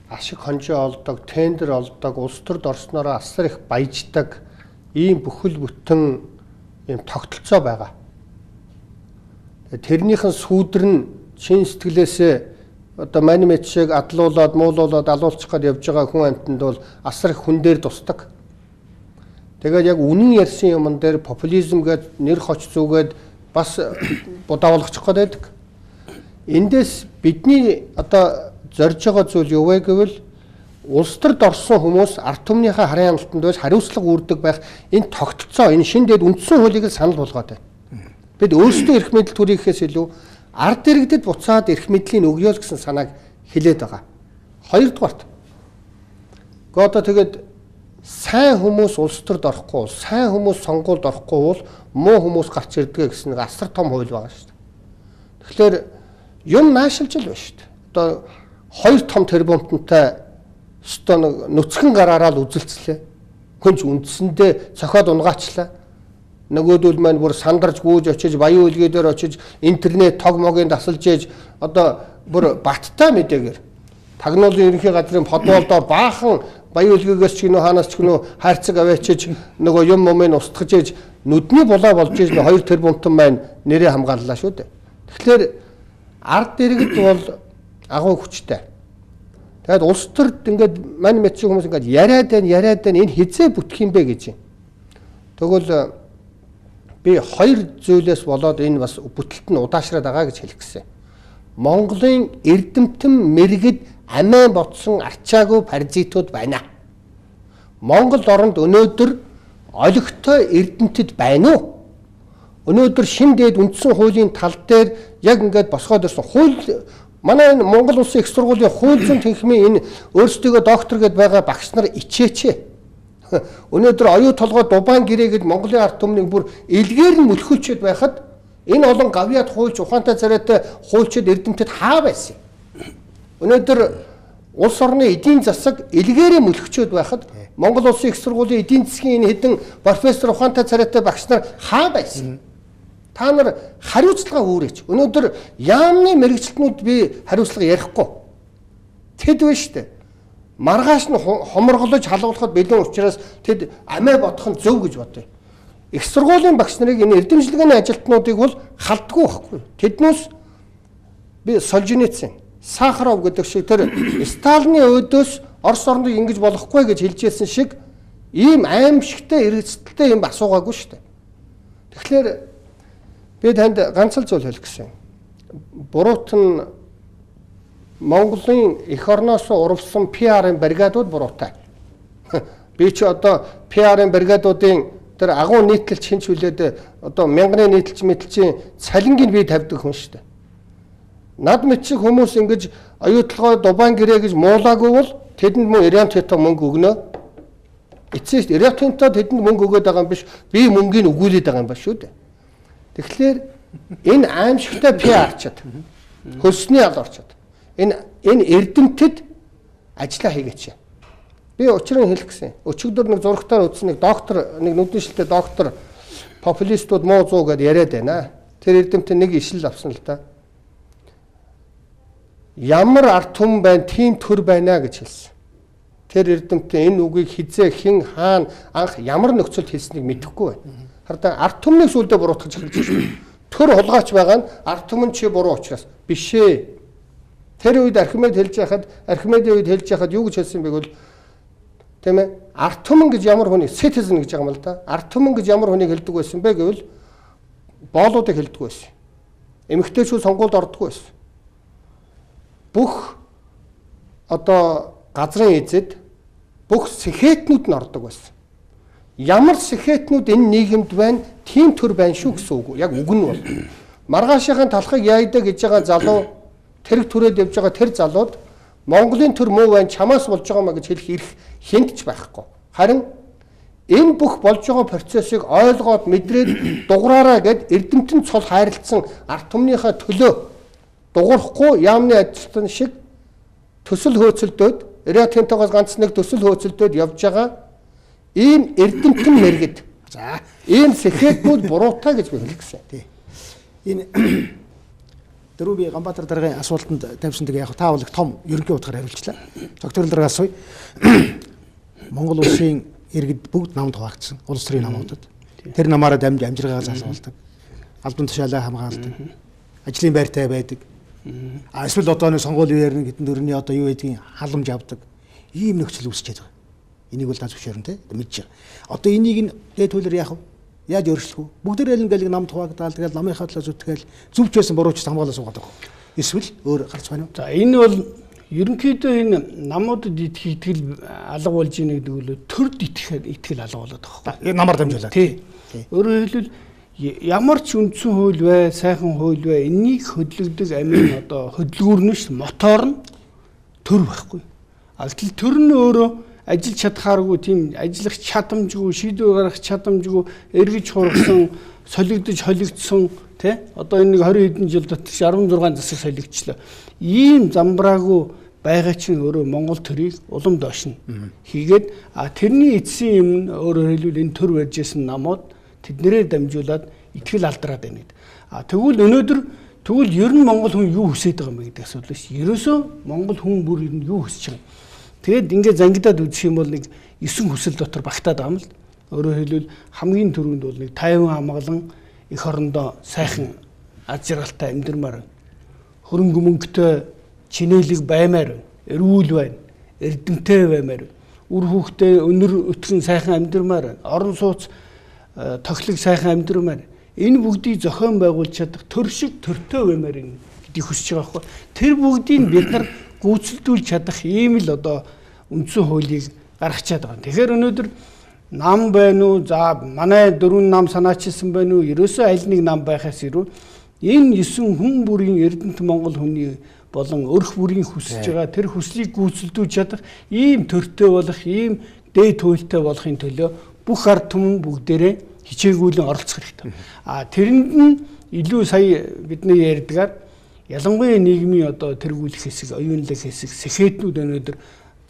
ашиг хонжоо олдог, тендер олдог, улс төрд орсноор асар их баяждаг ийм бүхэл бүтэн ийм тогтолцоо байгаа. Тэрнийхэн сүүдэр нь чин сэтгэлээсээ одоо манимет шиг адлуулад, муулуулад алуулчих гээд явж байгаа хүн амьтанд бол асар их хүн дээр тусдаг. Тэгээд яг үнэн ярьсан юмн дээр популизм гээд нэр хоч зүгээд бас будаавалгачих гээд байдаг. Эндээс бидний одоо зорж байгаа зүйл юу вэ гэвэл улс төрд орсон хүмүүс ард түмнийхээ харын амлалтанд байж хариуцлага үүрдэг байх энэ тогтолцоо, энэ шин дээд үндсэн хуулийг санал болгоод байна. Бид өөрсдөө эрх мэдэл түрээхээс илүү ард иргэдэд буцаад эрх мэдлийн өгье л гэсэн санааг хэлээд байгаа. Хоёрдугаарт. Гэхдээ одоо тэгээд сайн хүмүүс улс төрд орохгүй, сайн хүмүүс сонгуульд орохгүй бол муу хүмүүс гарч ирдэг гэсэн нэг асар том хууль байгаа шүү дээ. Тэгэхээр юм наашилж л байна шүү дээ. Одоо хоёр том тэрбумтантай өстөө нүцгэн гараараа л үзэлцлээ. Хүнч үндсэндээ цохоод унгаачлаа. Нөгөөдөл маань бүр сандарч гүйж очиж баян үлгээ дээр очиж интернет тог могийн дасалж ээж одоо бүр баттай мэдээгээр тагнуулын ерөнхий газрын подволдоор баахан баян үлгээгээс ч гинөө хаанаас ч гинөө хайрцаг аваачиж нөгөө юм момын устгаж ээж нүдний булаа болж ээж хоёр тэрбумтан маань нэрээ хамгааллаа шүү дээ. Тэгэхээр ард иргэд бол агуу хүчтэй. Тэгээд улс төрд ингээд мань мэдсэн хүмүүс ингээд яриад байна энэ хизээ бүтэх юм бэ гэж юм. Тэгвэл би хоёр зүйлээс болоод энэ бас бүтэлт нь удаашраад байгаа гэж хэлэх гэсэн. Монголын эрдэмтэн мэргэд амиа ботсон арчаагүй паразитууд байна. Монгол оронд өнөөдөр олигтой эрдэмтэд байна уу? Өнөөдөр шин дээд үндсэн хуулийн тал дээр яг ингээд босгоод ирсэн хууль манай энэ Монгол улсын их сургуулийн хууль зүйн тэнхимийн энэ өөрсдөө доктор гэдээ байгаа багш нар ичээч. Өнөөдөр оюу толгой дубаан гэрээгээд Монголын ард түмнийг бүр илгээр нь мөлхүүлчихэд байхад энэ олон гавьяат хуульч ухаантай царайтай хуульчид эрдэмтэд хаа байсан юм. Өнөөдөр улс орны эдийн засаг илгээрээ мөлхчөөд байхад Монгол улсын их сургуулийн эдийн засгийн энэ хэдэн профессор ухаантай царайтай багш нар хаа байсан. Та нар хариуцлага үүрээч. Өнөөдөр яамны мэрэгчлэтнүүд би хариуцлага ярихгүй. Тэд вэ штэ. Маргааш нь хоморголож халуулахад бэлэн учраас тэд амиа бодох нь зөв гэж бодъё. Их сургуулийн багш нарыг энэ эрдэмжлэгээний ажилтнуудыг бол халдгүй байхгүй. Тэднээс би Солженицын, Сахаров гэдэг шиг тэр Сталины өөдөөс Орос орныг ингэж болохгүй гэж хэлжсэн шиг ийм аимшигтай эргэцэлтэй юм асуугаагүй шүү дээ. Тэгэхээр би танд ганц л зүйл хэлэх гэсэн. Буруут нь Монголын эх орноос урвсан PR-ын бригадууд буруутай. Би ч одоо PR-ын бригадуудын тэр агуу нийтлэлч хинч хүлээд одоо мянганы нийтлэлч мэтэлчийн цалингийг би тавьдаг хүн шүү дээ. Над мэдчих хүмүүс ингэж оюутлогоо дубаан гэрээ гэж муулаагүй бол тэдэнд мөн Иран тето мөнгө өгнө. Эцэст Эрдэнэтулд тэдэнд мөнгө өгөөд байгаа юм биш. Би мөнгөний өгүүлээд байгаа юм ба шүү дээ. Тэгэхээр энэ аимшигтай PR-чад хөлсний ал орчод энэ Эрдэнэтэд ажиллаа хийгээч. Би учрыг хэлэх гэсэн. Өчигдөр нэг зурагтаар үзсэн нэг доктор нэг нүдний шилтэй доктор популистууд муу зуу гэдээ яриад байна. Тэр Эрдэнэтэд нэг ишил авсан л та. Ямар арт түмэн байна, тийм төр байна гэж хэлсэн. Тэр Эрдэнэтэд энэ үгийг хизээ хэн хаана анх ямар нөхцөлд хэлснийг мэдэхгүй байна. Хардаа арт түмнийг сүлдө буруутгаж эхэлж байна. Төр хулгайч байгаа нь арт түмэн чи буруу учраас биш ээ. Тэр үед Архимед хэлж Архимедийн үед хэлж яхад юу гэж хэлсэн бэ гэвэл тийм ээ арт түмэн гэж ямар хүнийг citizen гэж байгаа юм л да. Арт түмэн гэж ямар хүнийг хэлдэг байсан бэ гэвэл боолуудыг хэлдэг байсан. Эмэгтэйчүүд сонгуульд ордоггүй байсан. Бүх одоо газрын эзэд бүх сэхэтнүүд нь ордог байсан. Ямар сэхэтнүүд энэ нийгэмд байна, тийм төр байна шүү гэсэн үг. Яг үг нь бол маргаашийн талхыг яйда гэж байгаа залуу тэрэг түрээд явж байгаа тэр залууд Монголын төр муу байна, чамаас болж байгаа маа гэж хэлэх эрх хинт ч байхгүй. Харин энэ бүх болж байгаа процессыг ойлгоод мэдрээд дуграараа гэд Эрдэнэтэн цол хайрлцсан арт түмнийхээ төлөө дугуурахгүй яамны ажилтан шиг төсөл хөөцөлдөөд Эрдэнэтээс ганц нэг төсөл хөөцөлдөөд явж байгаа ийм Эрдэнэтэн мэргэд. За ийм сэхэтнүүд буруутай гэж би хэлэх гэсэн. Тий. Энэ дөрөв би Ганбаатар даргын асуултанд тавьсан яг та бол их том ерөнхий утгаар хариулчлаа. Цогтгэрэл дарга асууя. Монгол улсын иргэд бүгд намд хуваагдсан. Улс төрийн намуудад. Тэр намаараа дамж амжиргаа засуулдаг. Албан тушаалаа хамгаалдаг. Ажлын байртай байдаг. Эсвэл одоо нэг сонгуулийн үеэр хэдэн дөрөвний одоо юу гэдгийг халамж авдаг. Ийм нөхцөл үүсчихэд байгаа. Энийг бол та зөвшөөрөн те мэдж байгаа. Одоо энийг нь дээд хуулиар яах вэ? Яаж өөрчлөх вэ? Бүгдээр л ингээл намд хуваагдаад тэгэл намынхаа төлөө зүтгэл зүвч байсан бурууч хамгаалаа суугаад байгаа. Эсвэл өөр гарч байна уу? За энэ бол ерөнхийдөө энэ намуудад итгэл алга болж ийн гэдэг нь төрд итгэл алга болоод байгаа байхгүй. Намар дамжуулаад. Тий. Өөрөөр хэлбэл ямар ч үндсэн хууль бай, сайхан хууль бай, энийг хөдлөгдөг амийн одоо хөдөлгүүрнэш мотор нь төр байхгүй. Аль төр нь өөрөө ажиллаж чадхааргүй тийм ажиллах чадамжгүй, шийдвэр гаргах чадамжгүй, эргэж хургасан, холигдсон тий одоо энэ нэг 20 хэдэн жил дотор 16 засаг солигдчихлоо. Ийм замбраагүй байгаа чинь өөрөө Монгол төрийг улам доош нь хийгээд тэрний эцсийн юм нь өөрөөр хэлбэл энэ төр барьжсэн намууд тэднэрээр дамжуулаад итгэл алдраад байна гэдэг. Тэгвэл өнөөдөр ер нь Монгол хүн юу хүсэж байгаа юм бэ гэдэг асуудал шүү. Ерөөсөө Монгол хүн бүр ер нь юу хүсэж байгаа. Тэгэд ингээд зангидаад үзэх юм бол нэг 9 хүсэл дотор багтаад байгаа юм л. Өөрөөр хэлбэл хамгийн түрүүнд бол нэг тайван хамгаалан эх орондоо сайхан аз жаргалтай амьдрмаар хөрөнгө мөнгөтэй чинээлэг баймаар эрүүл байна, эрдэмтэй баймаар үр хүүхдээ өнөр өтгөн сайхан амьдрмаар орон сууц тоглог сайхан амьдрмаар энэ бүгдийг зохион байгуулж чадах төр шиг төртөө баймаар гэдгийг хүсэж байгаа байхгүй. Тэр бүгдийг бид нар гүйцэлдүүлж чадах ийм л одоо үндсэн хуулийг гаргачаад байгаа. Тэгэхээр өнөөдөр нам байна уу? За манай 4 нам санаачилсан байна уу? Ерөөсөө аль нэг нам байхаас ирүү энэ 9 хүн бүрийн Эрдэнэт Монгол хүний болон өрх бүрийн хүсэж байгаа тэр хүслийг гүйцэлдүүлж чадах ийм төртөө болох, ийм дээд хуультай болохын төлөө бүх ард түмэн бүгдээрээ хичээгүүлэн оролцох хэрэгтэй. Тэрэнд нь илүү сая бидний ярьдгаар ялангуяа нийгмийн одоо тэргүүлэх хэсэг, оюунлаг хэсэг, сэхэтнүүд өнөөдөр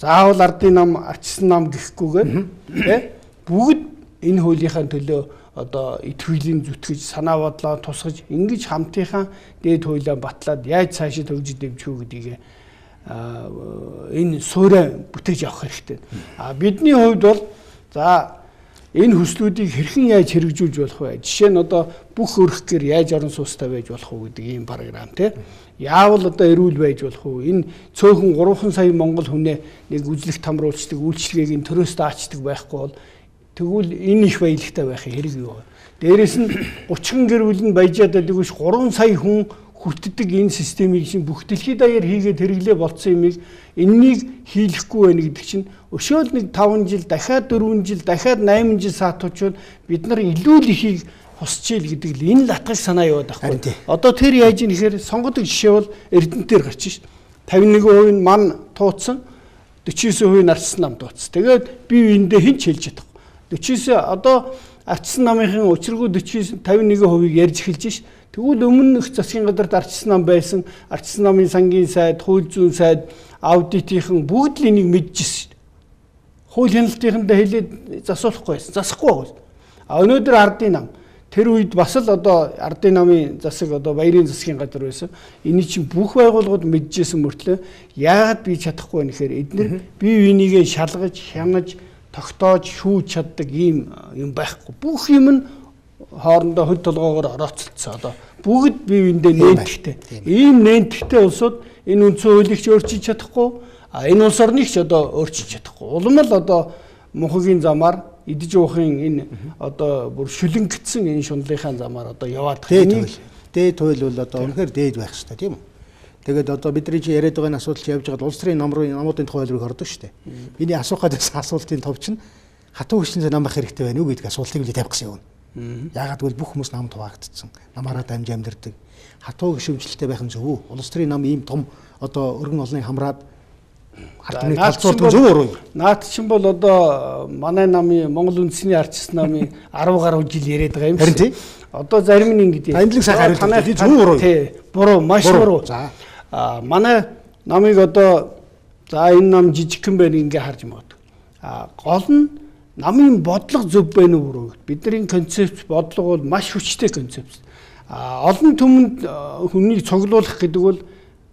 заавал ардын нам, арчсан нам гэхгүйгээр бүгд энэ хуулийнхаа төлөө одоо итгэлийн зүтгэж, санаа бодлоо тусгаж, ингэж хамтынхаа дээд хуулиа батлаад яаж цаашид хөгжиж дэвжих үү гэдгийг энэ суурь бүтээж авах хэрэгтэй. Бидний хувьд бол за энэ хүслүүдийг хэрхэн яаж хэрэгжүүлж болох вэ? Жишээ нь одоо бүх өрхгөр яаж орон суустай байж болох вэ гэдэг ийм програм тий. Яавал одоо эрүүл байж болох вэ? Энэ цөөхөн 3 сая монгол хүнээ нэг үзлэх тамруулцдаг, үйлчлэгийг нь төрөөс даачдаг байхгүй бол тэгвэл энэ их баялагтай байх хэрэг юу вэ? Дээрээс нь 30 гэр бүл нь баяжаад байдаг биш 3 сая хүн хүртдэг энэ системийг чинь бүх дэлхийд даяар хийгээд хэрэглээ болцсон юмыг энэнийг хийлэхгүй байна гэдэг чинь өшөөл нэг 5 жил, дахиад 4 жил, дахиад 8 жил саатуучвал бид нар илүү л ихийг хосчихъя гэдэг л энэ латгах санаа яваад байхгүй. Одоо тэр яаж юм нэхэр сонгодог жишээ бол Эрдэнэтээр гарч шít. 51% нь ман тууцсан. 49% ардчсан нам дууц. Тэгээд бие биендээ хэн ч хэлж чадахгүй. 49 одоо ардчсан намынхын учиргүй 51%-ийг ярьж эхэлж ш. Тэгвэл өмнөх засгийн газарт ардчсан нам байсан, ардчсан намын сангийн сайд, хууль зүйн сайд, аудитийнхан бүгд л энийг мэдчихсэн. Хууль хяналтынхандаа хэлээд засуулахгүй байсан. Засахгүй байгуул. Өнөөдөр ардын нам тэр үед бас л одоо ардын намын засаг одоо баярын засгийн газар байсан. Эний чинь бүх байгууллагууд мэдчихсэн мөртлөө яагаад би чадахгүй вэ гэхээр эдгээр бие бинийгээ шалгаж, хянаж, тогтоож, шүүж чаддаг ийм юм байхгүй. Бүх юм нь хоорондоо хөл толгоогоор орооцолцсон. Одоо бүгд бие биендээ нээлттэй. Ийм нээлттэй улсууд энэ үндсэн хуулийг ч өөрчилж чадахгүй, энэ улс орныг ч одоо өөрчилж чадахгүй. Улам л одоо мөнхөгийн замаар идэж уухын энэ одоо бүр шүлэнгэтсэн энэ шунлынхаа замаар одоо яваад байгаа. Дээд хууль бол одоо үнэхээр дээд байх хэрэгтэй тийм үү? Тэгээд одоо бидний чи яриад байгаа энэ асуудал явж байгаа улс төрийн намуудын тухай хууль руу ордог шүү дээ. Миний асуух гэсэн асуултын тов чинь хатуу хүчин нам ах хэрэгтэй байна уу гэдэг асуултыг л тавих гэсэн юм. Яагаад гэвэл бүх хүмүүс намд хуваагдсан. Намаараа дамж амьдэрдэг. Хатуу гişмжлэлтэй байх нь зөв үү? Улс төрийн нам ийм том одоо өргөн олныг хамраад ардны талцуулдаг зөв үү? Наад чинь бол одоо манай намын Монгол үндэсний ардчсан намын 10 гаруй жил яриад байгаа юм шиг. Одоо зарим нь ингэдэг. Танилаг сайхан хариулт зөв үү? Тий. Буруу, маш буруу. За. Манай намыг одоо за энэ нам жижигхэн байна ингээ харж магадгүй. Гол нь намын бодлого зөв байна уу буруу? Бидний концепц бодлого бол маш хүчтэй концепц. Олон түмэнд хүнийг цуглуулах гэдэг бол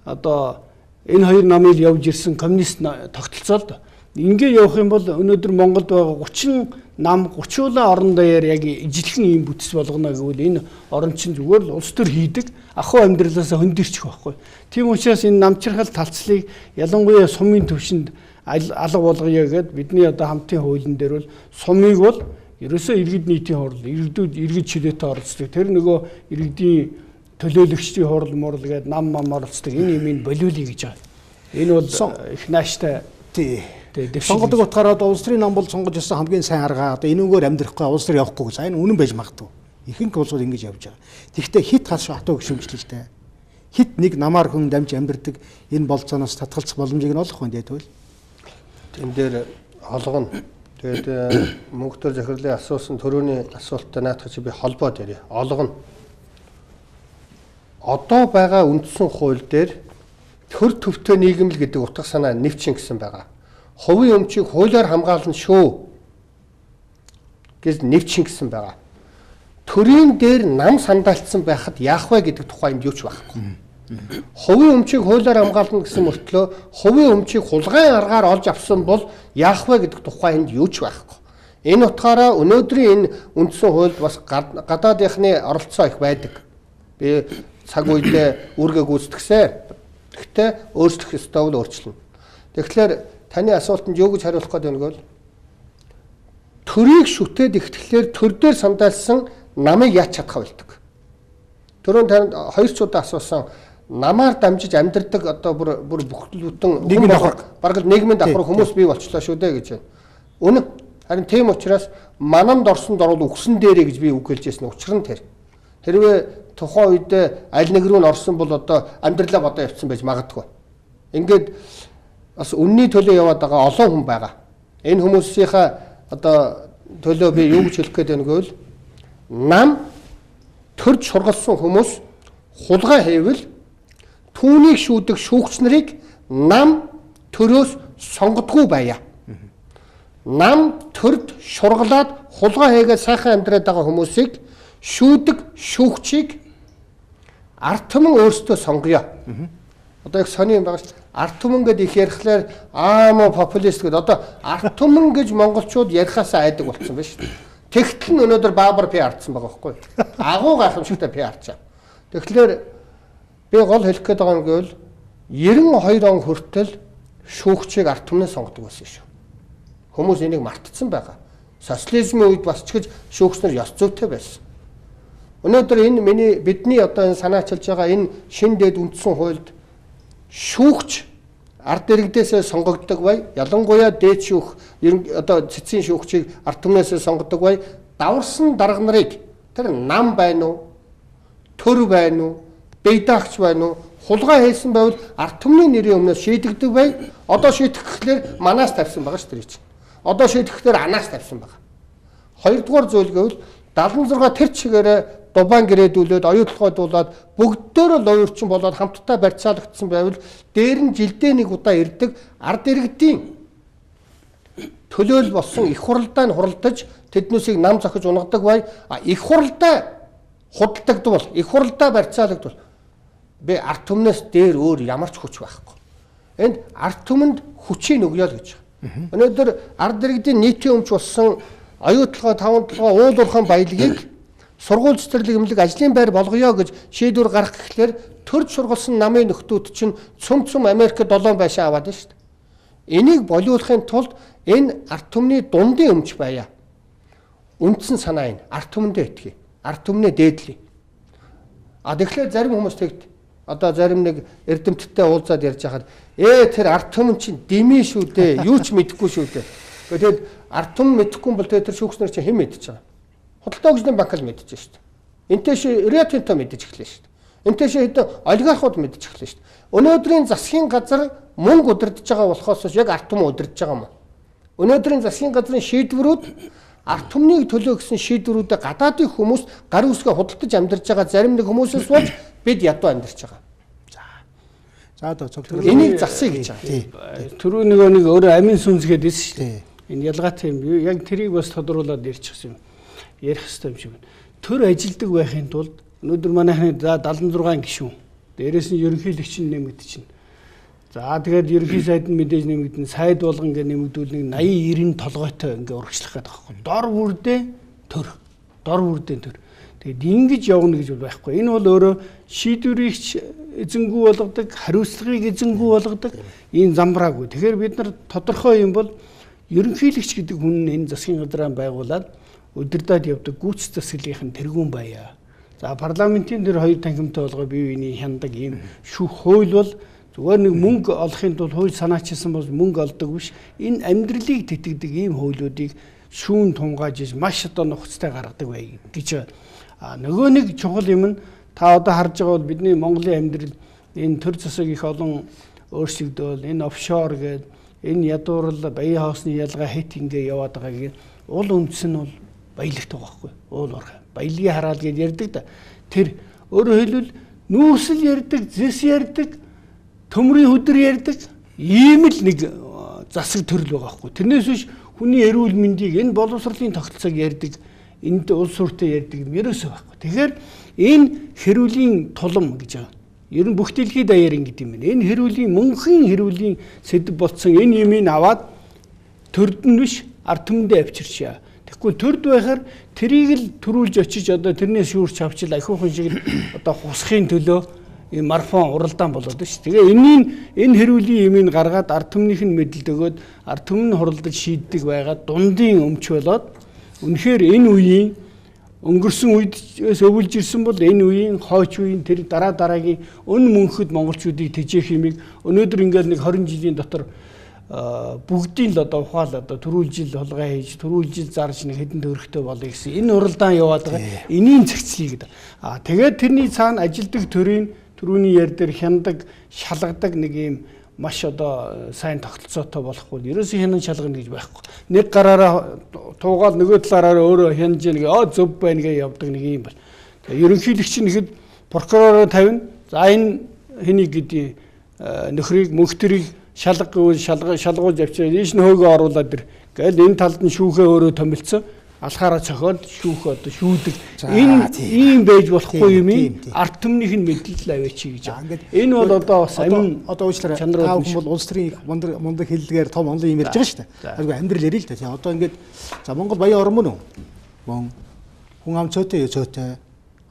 одоо энэ хоёр намыг явж ирсэн коммунист тогтолцоо л да. Ингээ явах юм бол өнөөдөр Монголд байгаа 30 нам 30 орон даяар яг ижилхэн ийм бүтц болгоно гэвэл энэ орон чинь зүгээр л улс төр хийдэг ахуй амьдралаас хөндөрчих байхгүй. Тийм учраас энэ намчирхал талцлыг ялангуяа сумын төвшөнд алга болгоё гэд бидний одоо хамтын хуулийн дээр бол сумыг бол ерөөсөө иргэд нийтийн хурал, иргэд чөлөөтэй оролцдог. Тэр нөгөө иргэдийн төлөөлөгчдийн хурал мурал гээд нам оролцдог. Энэ юмыг болиулъя гэж байгаа. Энэ бол их нааштай тий. Сонгодог утгаараа улс төрийн нам бол сонгож ирсэн хамгийн сайн арга. Одоо энүүгээр амьдрахгүй улс төр явахгүй гэж. Энэ үнэн байж магадгүй. Ихэнх улсууд ингэж явж байгаа. Тэгэхдээ хит хатуу гişмжлэлтэй. Хит нэг намаар хүн дамж амьдэрдэг энэ болцооноос татгалзах боломжийг нь олох хүн дээд үл. Тэн дээр олгоно. Тэгээд Мөнхтөрийн асуусан төрөний асуулттай наадах чи би холбоо дээр олгоно. Одоо байгаа үндсэн хууль дээр төр төвтэй нийгэм л гэдэг утга санаа нэвчин гэсэн байгаа. Хувийн өмчийг хуулиар хамгаална шүү гэж нэвчин гэсэн байгаа. Төрийн дээр нам сандаалцсан байхад яах вэ гэдэг тухайд юу ч байхгүй. Хувийн өмчийг хуулиар хамгаална гэсэн мөртлөө хувийн өмчийг хулгайн аргаар олж авсан бол яах вэ гэдэг тухайд юу ч байхгүй. Энэ утгаараа өнөөдрийн энэ үндсэн хуульд бас гадаадынхны оролцоо их байдаг. Би цаг үедээ үүргээ гүйцэтгсэн. Гэхдээ өөрчлөх ёстой бол өөрчлөнө. Тэгэхээр таны асуултанд юу гэж хариулах гээд байна гэвэл төрийг шүтээд ихтгэхлээр төр дээр сандаалсан намыг яаж чадах вэ? Төрөнд танд хоёр ч удаа асуусан намаар дамжиж амьдардаг одоо бүр бүхлбүтэн нийгмийн давхар бараг нийгмийн давхар хүмүүс бий болчлоо шүү дээ гэж байна. Үнэн. Харин тийм учраас манамд орсонд орвол үгсэн дээрээ гэж би үг хэлж байсан. Учир нь тэр. Хэрвээ тухайн үед аль нэг рүү н орсон бол одоо амьдралаа бодоо явцсан байж магадгүй. Ингээд бас үнний төлөө яваад байгаа олон хүн байгаа. Энэ хүмүүсийнхаа одоо төлөө би юу гэж хэлэх гээд байна гэвэл нам төрж шургалсан хүмүүс хулгай хийвэл түүнийг шүүдэг шүүгч нарыг нам төрөөс сонгодгүй байя. Нам төрд шургалаад хулгай хийгээд сайхан амьдраад байгаа хүмүүсийг шүүдэг шүүгчийг ард түмэн өөрсдөө сонгоё. Одоо их сони юм байгаа шүү. Ард түмэн гэдээ их ярихлаар мо популист гэдэг. Одоо ард түмэн гэж монголчууд ярихаасаа айдаг болсон байна шүү. Тэгтэл нь өнөөдөр баабар пи ардсан байгаа байхгүй. Агуу гайхамшигтай пи ардчаа. Тэгэхээр би гол хэлэх гээд байгаа юм гэвэл 92 он хүртэл шүүгчийг ард түмнээ сонгодог байсан шүү. Хүмүүс энийг мартцсан байгаа. Социализмын үед бас ч гэж шүүгч нар ёс зүйтэй байсан. Өнөөдөр энэ бидний одоо энэ санаачилж байгаа энэ шин дэд үндсэн хуульд шүүгч ард иргэдээсээ сонгогддог бай, ялангуяа дээд шүүх одоо цэцгийн шүүгчийг ард түмнээсээ сонгодог бай, даварсан дарга нарыг тэр нам байна уу, төр байна уу, бейдаагч байна уу, хулгай хийсэн байвал ард түмний нэрийн өмнөөс шийдэгдэг бай. Одоо шийдэх гэхлээр манаас тавьсан байгаа шүү дээ. Одоо шийдэх гэхлээр анаас тавьсан байгаа. Хоёрдугаар зүйл гэвэл 76 тэр чигээрээ дубаан гэрээдүүлээд оюутлогойдуулаад бүгдөө л уурчин болоод хамтдаа барьцаалагдсан байвал дээр нь жилдээ нэг удаа ирдэг ард иргэдийн төлөөл болсон их хуралдаа нь хуралдаж тэднүүсийг нам зохиж унагадаг бай. Их хуралдаа худалдагдвал их хуралдаа барьцаалагдвал би ард түмнээс дээр өөр ямар ч хүч байхгүй. Энд ард түмэнд хүчийг өгье л гэж байна. Өнөөдөр ард иргэдийн нийтийн өмч болсон оюутлогоо, таван толгой, уул уурхайн баялагийг сургууль цэцэрлэг эмнэлэг ажлын байр болгоё гэж шийдвэр гаргах гэхлээр төрж сургалсан намын нөхдүүд чинь цөм Америкт 7 байшаа аваад байна шүү дээ. Энийг болиулахын тулд энэ ард түмний дундын өмч байя. Үндсэн санаа энэ ард түмэндээ итгэе. Ард түмнээ дээдлэе. Тэгэхээр зарим хүмүүс тэгт одоо зарим нэг эрдэмтдтэй уулзаад ярьж хахад тэр ард түмэн чинь дими шүү дээ. Юу ч мэдэхгүй шүү дээ. Тэгээд ард түмэн мэдэхгүй бол тэр шүүгчнэр чинь хэн мэдчихэж байгаа. Худалдаа өгчлийн банк л мэдчихэж шүү дээ. Энтэйш Риотинто мэдэж эхлэв шүү дээ. Энтэйш хэдэн олигархууд мэдэж эхлэв шүү дээ. Өнөөдрийн засгийн газар мөнгө удирдах байгаа болохоос яг ард түмэн удирдах байгаа юм. Өнөөдрийн засгийн газрын шийдвэрүүд ард түмнийг төлөө гэсэн шийдвэрүүдэд гадаадын хүмүүс гар үсгээ худалдаж амьдарч байгаа зарим нэг хүмүүсээс болж бид ядуу амьдарч байгаа. За одоо Цогтгэрэл энийг засъя гэж байгаа. Түрүү нэг өөрөө амин сүнсгээд ирсэн шүү дээ. Энэ ялгаатай юм. Яг тэрийг бас тодруулаад ярьчихсан юм. Ярих хэрэгтэй юм шиг байна. Төр ажилдаг байхын тулд өнөөдөр манайхны 76 гишүүн. Дээрээс нь ерөнхийлөгч нь нэмэгдчихнэ. За тэгээд ерөнхий сайд нь мэдээж нэмэгдэн сайд болгон ингээ нэмэгдүүл нэг 80 90 толгойтой ингээ урагшлах гэдэг байхгүй. Дор бүрдээ төр. Дор бүрдээ төр. Тэгээд ингэж явна гэж бол байхгүй. Энэ бол өөрөө шийдвэрийг эзэнгүү болгодог, хариуцлагыг эзэнгүү болгодог энэ замбраагүй. Тэгэхээр бид нар тодорхой юм бол ерөнхийлөгч гэдэг хүн нь энэ засгийн газраа байгуулад удирдаад явдаг гүйц засаглалын тэргүүн байя. За парламентын дээр хоёр танхимтай болгоо бие биений хяндаг ийм шүүх хууль бол зүгээр нэг мөнгө олохын тулд хууль санаачилсан бол мөнгө олдог биш. Энэ амьдралыг тэтгдэг ийм хуулиудыг шүүн тунгааж маш одоо нухацтай гаргадаг бай гэж. Нөгөө нэг чухал юм нь та одоо харж байгаа бол бидний Монголын амьдрал энэ төр засаг их олон өөрчлөгдөөл, энэ офшор гээд энэ ядуурл баян хоосны ялгаа хит ингээ яваад байгаагийн уул үндэс нь бол баялагт байгаа байхгүй. Уул уурхай. Баялагын хараал гэж ярьдаг да. Тэр өөрөөр хэлбэл нүүрсэл ярьдаг, зэс ярьдаг, төмрийн хөдөр ярьдаг ийм л нэг засаг төрөл байгаа байхгүй. Тэрнээс биш хүний эрүүл мэндийг энэ боловсролын тогтолцоог ярьдаг, энд улс сүртэй ярьдаг юм ерөөсөө байхгүй. Тэгэхээр энэ хэрүүлийн тулам гэж байгаа. Ер нь бүх дэлхийд даяар ингэдэм юм. Энэ хэрүүлийн мөнхийн хэрүүлийн сэдв болцсон энэ юмыг аваад төрд нь биш ард түмэндээ авчирчаа. Тэгэхгүй төрд байхаар тэрийг л төрүүлж очиж одоо тэрнээс шүүрч авчил ахиухан шиг одоо хусахын төлөө энэ марафон уралдаан болоод шүү. Тэгээ энэ хэрүүлийн юмыг гаргаад ард түмнийх нь мэдэлд өгөөд ард түмэн хуралдаж шийддэг байгаад дундын өмч болоод үнэхээр энэ үеийн өнгөрсөн үедээс өвлж ирсэн бол энэ үеийн хойч үеийн тэр дараагийн өн мөнхөд монголчуудыг тэжээх юмыг өнөөдөр ингээд нэг 20 жилийн дотор бүгдийн л одоо ухаал одоо түрүүлжил хулгай хийж түрүүлжил зарж нэг хэдэн төгрөгтэй болъё гэсэн энэ уралдаан яваад байгаа. Энийн зэгцлийг гэдэг. Тэгээд тэрний цаана ажилдаг төрийн түрүүний яар дээр хяндаг, шалгадаг нэг юм маш одоо сайн тогтолцоотой болохгүй. Ерөөсөө хянан шалгана гэж байхгүй. Нэг гараараа туугаад нөгөө талаараа өөрөө хянаж нэг зөв байна гэж явдаг нэг юм бол. Тэгээ ерөнхийлөгч нь ихэд прокуророо тавина. За энэ хэнийг гэдэг нөхрийг Мөнхтөрийг шалгуулж авчираа ийш нь хөөгөө оруулаад ир. Гээл энэ талд нь шүүхээ өөрөө томилцсон. Алхаараа цохоод шүүх одоо шүүдэг. Энэ ийм байж болохгүй юм. Ард түмнийх нь мэдээлэл аваач гэж. Энэ бол одоо бас амин одоо уучлаарай. Та бүхэн бол улс төрийн мундаг хэллэгээр том онлын юм ярьж байгаа шүү дээ. Айгу амьдрал ярил л да. Тийм одоо ингээд за Монгол баян орн мөн үү? Мөн хүн ам цөөтэй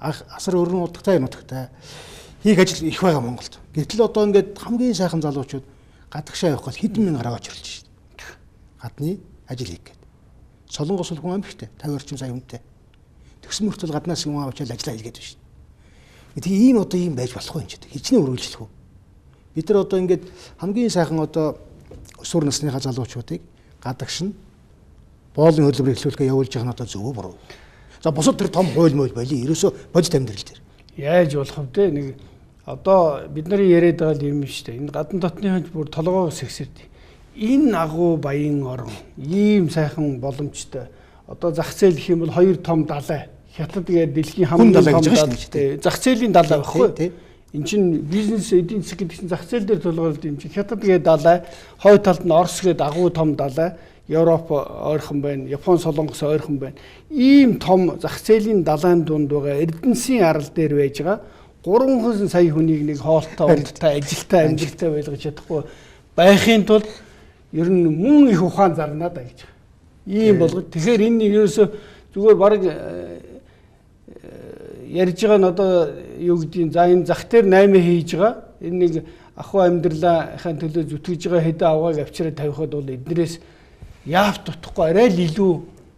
асар өрн удагтай юм утгатай. Хийх ажил их байгаа Монголд. Гэтэл одоо ингээд хамгийн сайхан залуучууд гадагшаа явах бол хэдэн мянган гараа очролж шүү дээ. Гадны ажил хийх. Солонгос хүн амжигтэй 50 орчим сая хүнтэй. Тэгсэн мөртөл гаднаас юм авчаал ажиллаа хийгээд байна шүү дээ. Тэгээ ийм одоо ийм байж болохгүй юм чи. Хичнээн үргэлжлэх үү. Бид нар одоо ингээд хамгийн сайхан одоо өсвөр насныхаа залуучуудыг гадагш нь боолын хөдөлмөр эхлүүлэхээ явуулж байгаа нь одоо зөв буруу. За бусад тэр том хууль мойл байли ерөөсөө бодит амьдрал дээр. Яаж болох вэ? Нэг одоо бидний яриад байгаа юм шүү дээ. Энэ гадна дотны бүр толгоогоо сэгсэрдэг. Энэ агуу баян орон ийм сайхан боломжтой. Одоо зах зээл гэх юм бол хоёр том далай. Хятад гэдэг дэлхийн хамгийн том далай. Зах зээлийн далай баггүй. Эн чинь бизнес эдийн засаг гэдэг чинь зах зээл дээр тулгуурлаад юм чинь Хятад гэдэг далай, хойд талд нь Орос гэдэг агуу том далай, Европ ойрхон байна, Япон Солонгос ойрхон байна. Ийм том зах зээлийн далайн дунд байгаа Эрдэнэтийн арал дээр байж байгаа 300 сая хүнийг нэг хоолтой, ундтай, ажилтай, амжилттай байлгаж чадахгүй байхын тулд ер нь мөн их ухаан зарнаа да гэж. Ийм болгож тэгэхээр энэ ерөөсө зүгээр баг ярьж байгаа нь одоо юу гэдгийг за энэ зах дээр 8 хийж байгаа. Энэ нэг ахуй амьдралынхаа төлөө зүтгэж байгаа хэдэн авгааг авчираа тавихад бол эднэрээс яавт утахгүй арай л илүү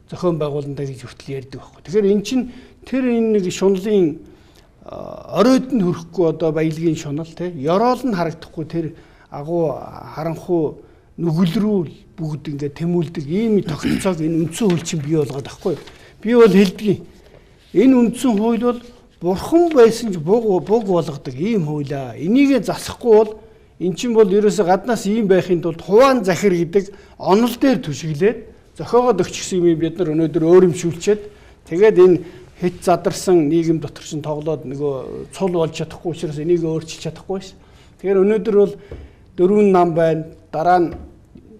зохион байгуулалтаа гэж хүртэл ярьдаг байхгүй. Тэгэхээр эн чинь тэр энэ нэг шунлын оройд нь хүрэхгүй одоо баялагын шунал тий. Ёроол нь харагдахгүй тэр агуу харанхуй нүгэлрүүл бүгд ингээд тэмүүлдэг ийм тогтолцоог энэ үндсэн хууль чинь бий болгоод байхгүй. Би бол хэлдэг. Энэ үндсэн хууль бол бурхан байсан ч буг болгодог ийм хуулиа. Энийгээ засахгүй бол эн чинь бол ерөөсө гаднаас ийм байхын тулд хуваан захир гэдэг онол дээр түшиглээд зохиогоод өгчихсөн юм бид нар өнөөдөр өөрөмшүүлчихэд тэгээд энэ хэд задарсан нийгэм дотор чинь тоглоод нөгөө цул болж чадахгүй учраас энийг өөрчилж чадахгүй ш. Тэгэхээр өнөөдөр бол 4 нам байна. Дараа нь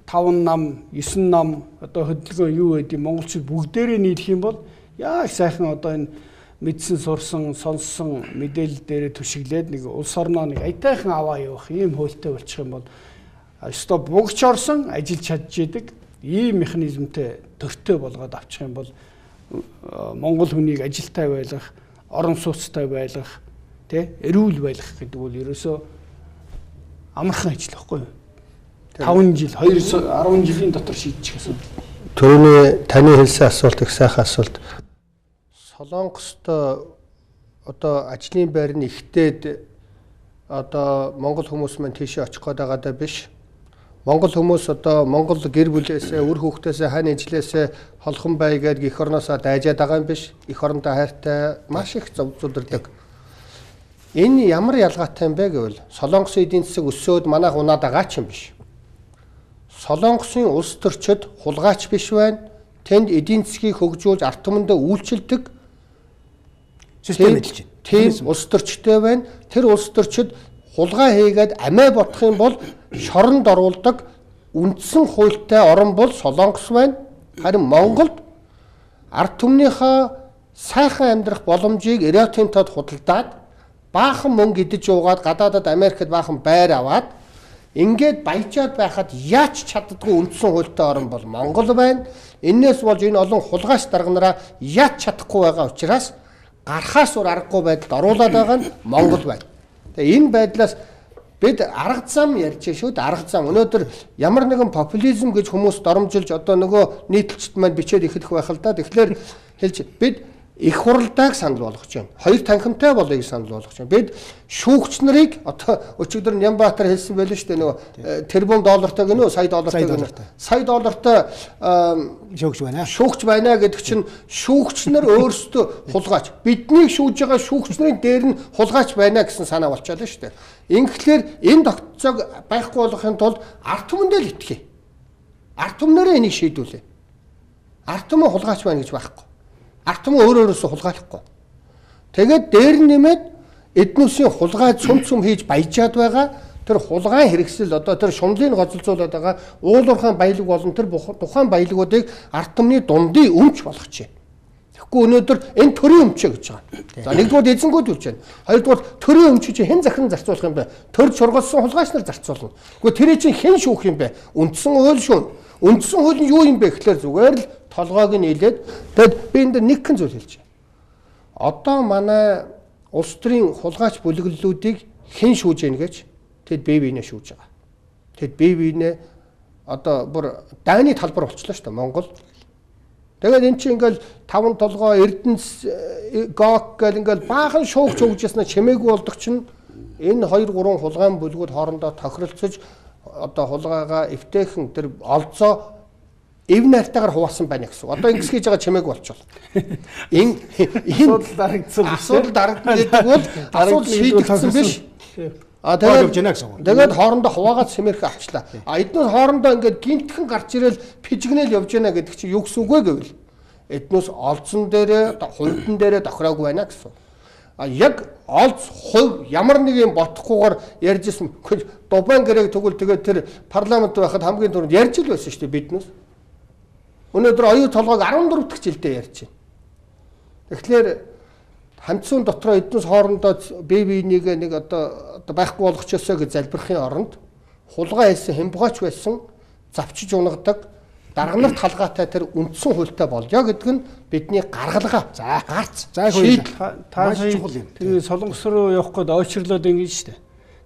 5 нам, 9 нам одоо хөдөлгөөн юу гэдэг монголчууд бүгдээрээ нийлэх юм бол яг сайхан одоо энэ мэдсэн сурсан, сонссон мэдээлэл дээр түшиглээд нэг улс орноо нэг аятайхан аваа явах ийм хуультай болчих юм бол өстой бугч орсон ажиллаж чадж идэг ийм механизмтэй төртөө болгоод авчих юм бол монгол хүнийг ажилтай байлгах, орон сууцтай байлгах, тэ эрүүл байлгах гэдэг бол ерөөсөө амархан ажил байхгүй юу? 5 жил, 10 жилийн дотор шийдчих гэсэн. Төрөний таны хэлсэн асуулт их сайхан асуулт. Солонгост одоо ажлын байр нь ихтээд одоо монгол хүмүүс маань тийшээ очих гээд байгаа даа биш. Монгол хүмүүс одоо монгол гэр бүлээсээ, үр хүүхдээсээ, хань ижлээсээ холхон бай гэдэг эх орноосоо дайжаад байгаа юм биш. Эх оронтой хайртай маш их зүдэрдэг. Энэ ямар ялгаатай юм бэ гэвэл Солонгосын эдийн засаг өсөөд манайх унаад байгаа ч юм биш. Солонгосын улс төрчид хулгайч биш байна. Тэнд эдийн засгийг хөгжүүлж ард түмэндээ үйлчилдэг систем ажиллаж байна. Тийм улс төрчтэй байна. Тэр улс төрчид хулгай хийгээд амиа бодох юм бол шоронд оруулдаг үндсэн хуультай орн бол Солонгос байна. Харин Монголд ард түмнийхээ сайхан амьдрах боломжийг Эрденетулгад худалдаад баахан мөнгө идэж уугаад гадаадад Америкт баахан байр аваад ингээд баяжаад байхад яач чаддгүй үндсэн хуультай орн бол Монгол байна. Энээс болж энэ олон хулгайч дарганараа яач чадахгүй байгаа учраас гарахаас өөр аргагүй байдалд оруулаад байгаа нь Монгол байна. Тэгээ энэ байдлаас бид арга зам ярьж шүү дээ. Арга зам өнөөдөр ямар нэгэн популизм гэж хүмүүс доромжилж одоо нөгөө нийтлэгчд маань бичээд эхлэх байх л да. Тэгэхээр хэлж бид их хуралдааг санал болгож байна. Хоёр танхимтай болыг санал болгож байна. Бид шүүгч нарыг одоо өчигдөр Энkhbaatar хэлсэн байлээ шүү дээ нөгөө тэрбум доллартай гэнэ үү сая доллартай гэнэ. Сая доллартай шүүгч байна гэдэг чинь шүүгч нар өөрсдөө хулгайч. Биднийг шүүж байгаа шүүгч нарын дээр нь хулгайч байна гэсэн санаа болчихлоо шүү дээ. Ингэхлээр энэ тогтцоог байхгүй болгохын тулд ард түмэндээ л итгэе. Ард түмнэрээ энийг шийдүүлээ. Ард түмэн хулгайч байна гэж байхгүй. Ард түмэн өөрөөсөө хулгайлахгүй. Тэгээд дээр нэмээд эднүсийн хулгай цөм хийж баяжаад байгаа тэр хулгай хэрэгсэл одоо тэр шунлыг гоцолцуулаад байгаа уулуурхайн баялаг болон тэр тухайн баялагуудыг ард түмний дундын өмч болгочих. Тэгэхгүй өнөөдөр энэ төрийн өмчөө гэж байгаа. За нэгдүгээр эзэнгүүд үлж байна. Хоёрдугаар төрийн өмчөө чи хэн захиран зарцуулах юм бэ? Төр чургалсан хулгайч нар зарцуулна. Гэхдээ тэрий чинь хэн шүүх юм бэ? Үндсэн хууль шүүн. Үндсэн хууль нь юу юм бэ гэхлээр зүгээр л толгойг нь нийлээд тэгэд би энд нэг хэн зүйл хэлж байна. Одоо манай улс төрийн хулгайч бүлэглэлүүдийг хэн шүүж ийн гэж тэд бие биенээ шүүж байгаа. Тэд бие биенээ одоо бүр дайны талбар болчихлоо шүү дээ Монгол. Тэгээд эн чинь ингээл 5 толгой Эрдэнэс гок гэл ингээл баахан шуугч өгжсэнэ чимээгүй болдог чинь энэ 2 3 хулгайн бүлгүүд хоорондоо тохиролцож одоо хулгайгаа эвтэйхэн тэр олзоо эв нартаагаар хуваасан байна гэсэн. Одоо ингэс хийж байгаа чимээг болчихвол. Энэ асуудал дарагдсан гэдэг бол асуудал шийдэгдсэн биш. Тэгээд хоорондоо хуваагаад сэмэрхэ авчлаа. Эднээс хоорондоо ингээд гинтхэн гарч ирэл пижигнэл явж байна гэдэг чинь юу гэсэн үг вэ гэвэл эднээс олдсон дээрээ хувьдан дээрээ тохироогүй байна гэсэн. Яг олз хувь ямар нэг юм ботхгүйгээр ярьж ирсэн. Дубайн гэрээг тэгвэл тэгээд тэр парламент байхад хамгийн түрүүнд ярьж л байсан шүү дээ биднээс. Өнөөдөр оюу толгойг 14 дахь жилдээ ярьж байна. Тэгэхээр хамтсуун дотроо эднээс хоорондоо бие биенийг нэг одоо байхгүй болгочихсоо гэж залбирахын оронд хулгай хийсэн хэмбгаач байсан завчиж унагадаг дарга нарт халгаатай тэр үндсэн хуультай болжоо гэдэг нь бидний гаргалгаа. За гарц. За шийдэл та тэр солонгос руу явах гээд ойчрлоод ингэж штэ.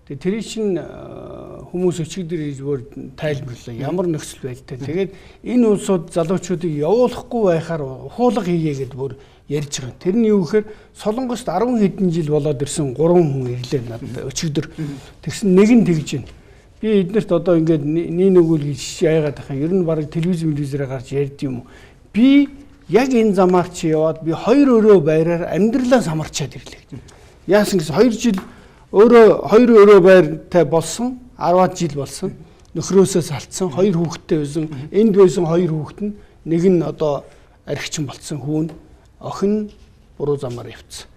Тэгээ тэр чинь хүмүүс өчигдөр зүгээр тайлбарлаа. Ямар нөхцөл байдалтай. Тэгээд энэ улсууд залуучуудыг явуулахгүй байхаар ухуулга хийгээд бүр ярьж байгаа. Тэрний юу гэхээр Солонгост 10 хэдэн жил болоод ирсэн 3 хүн ирлээ надад өчигдөр. Тэгсэн нэг нь тэгж байна. Би эднэрт одоо ингээд нэг үйл гэж яагаад тахаа ер нь бараг телевизээр гарч ярьд юм уу. Би яг энэ замаар чи яваад би 2 өрөө байраар амьдралаа самарчаад ирлээ. Яасан гэсэн 2 жил өөрөө 2 өрөө байртай болсон 10 жил болсон. Нөхрөөсөө салтсан 2 хүүхэдтэй байсан. Энд байсан 2 хүүхэд нь нэг нь одоо архичин болцсон хүүн охин буруу замаар явцсан.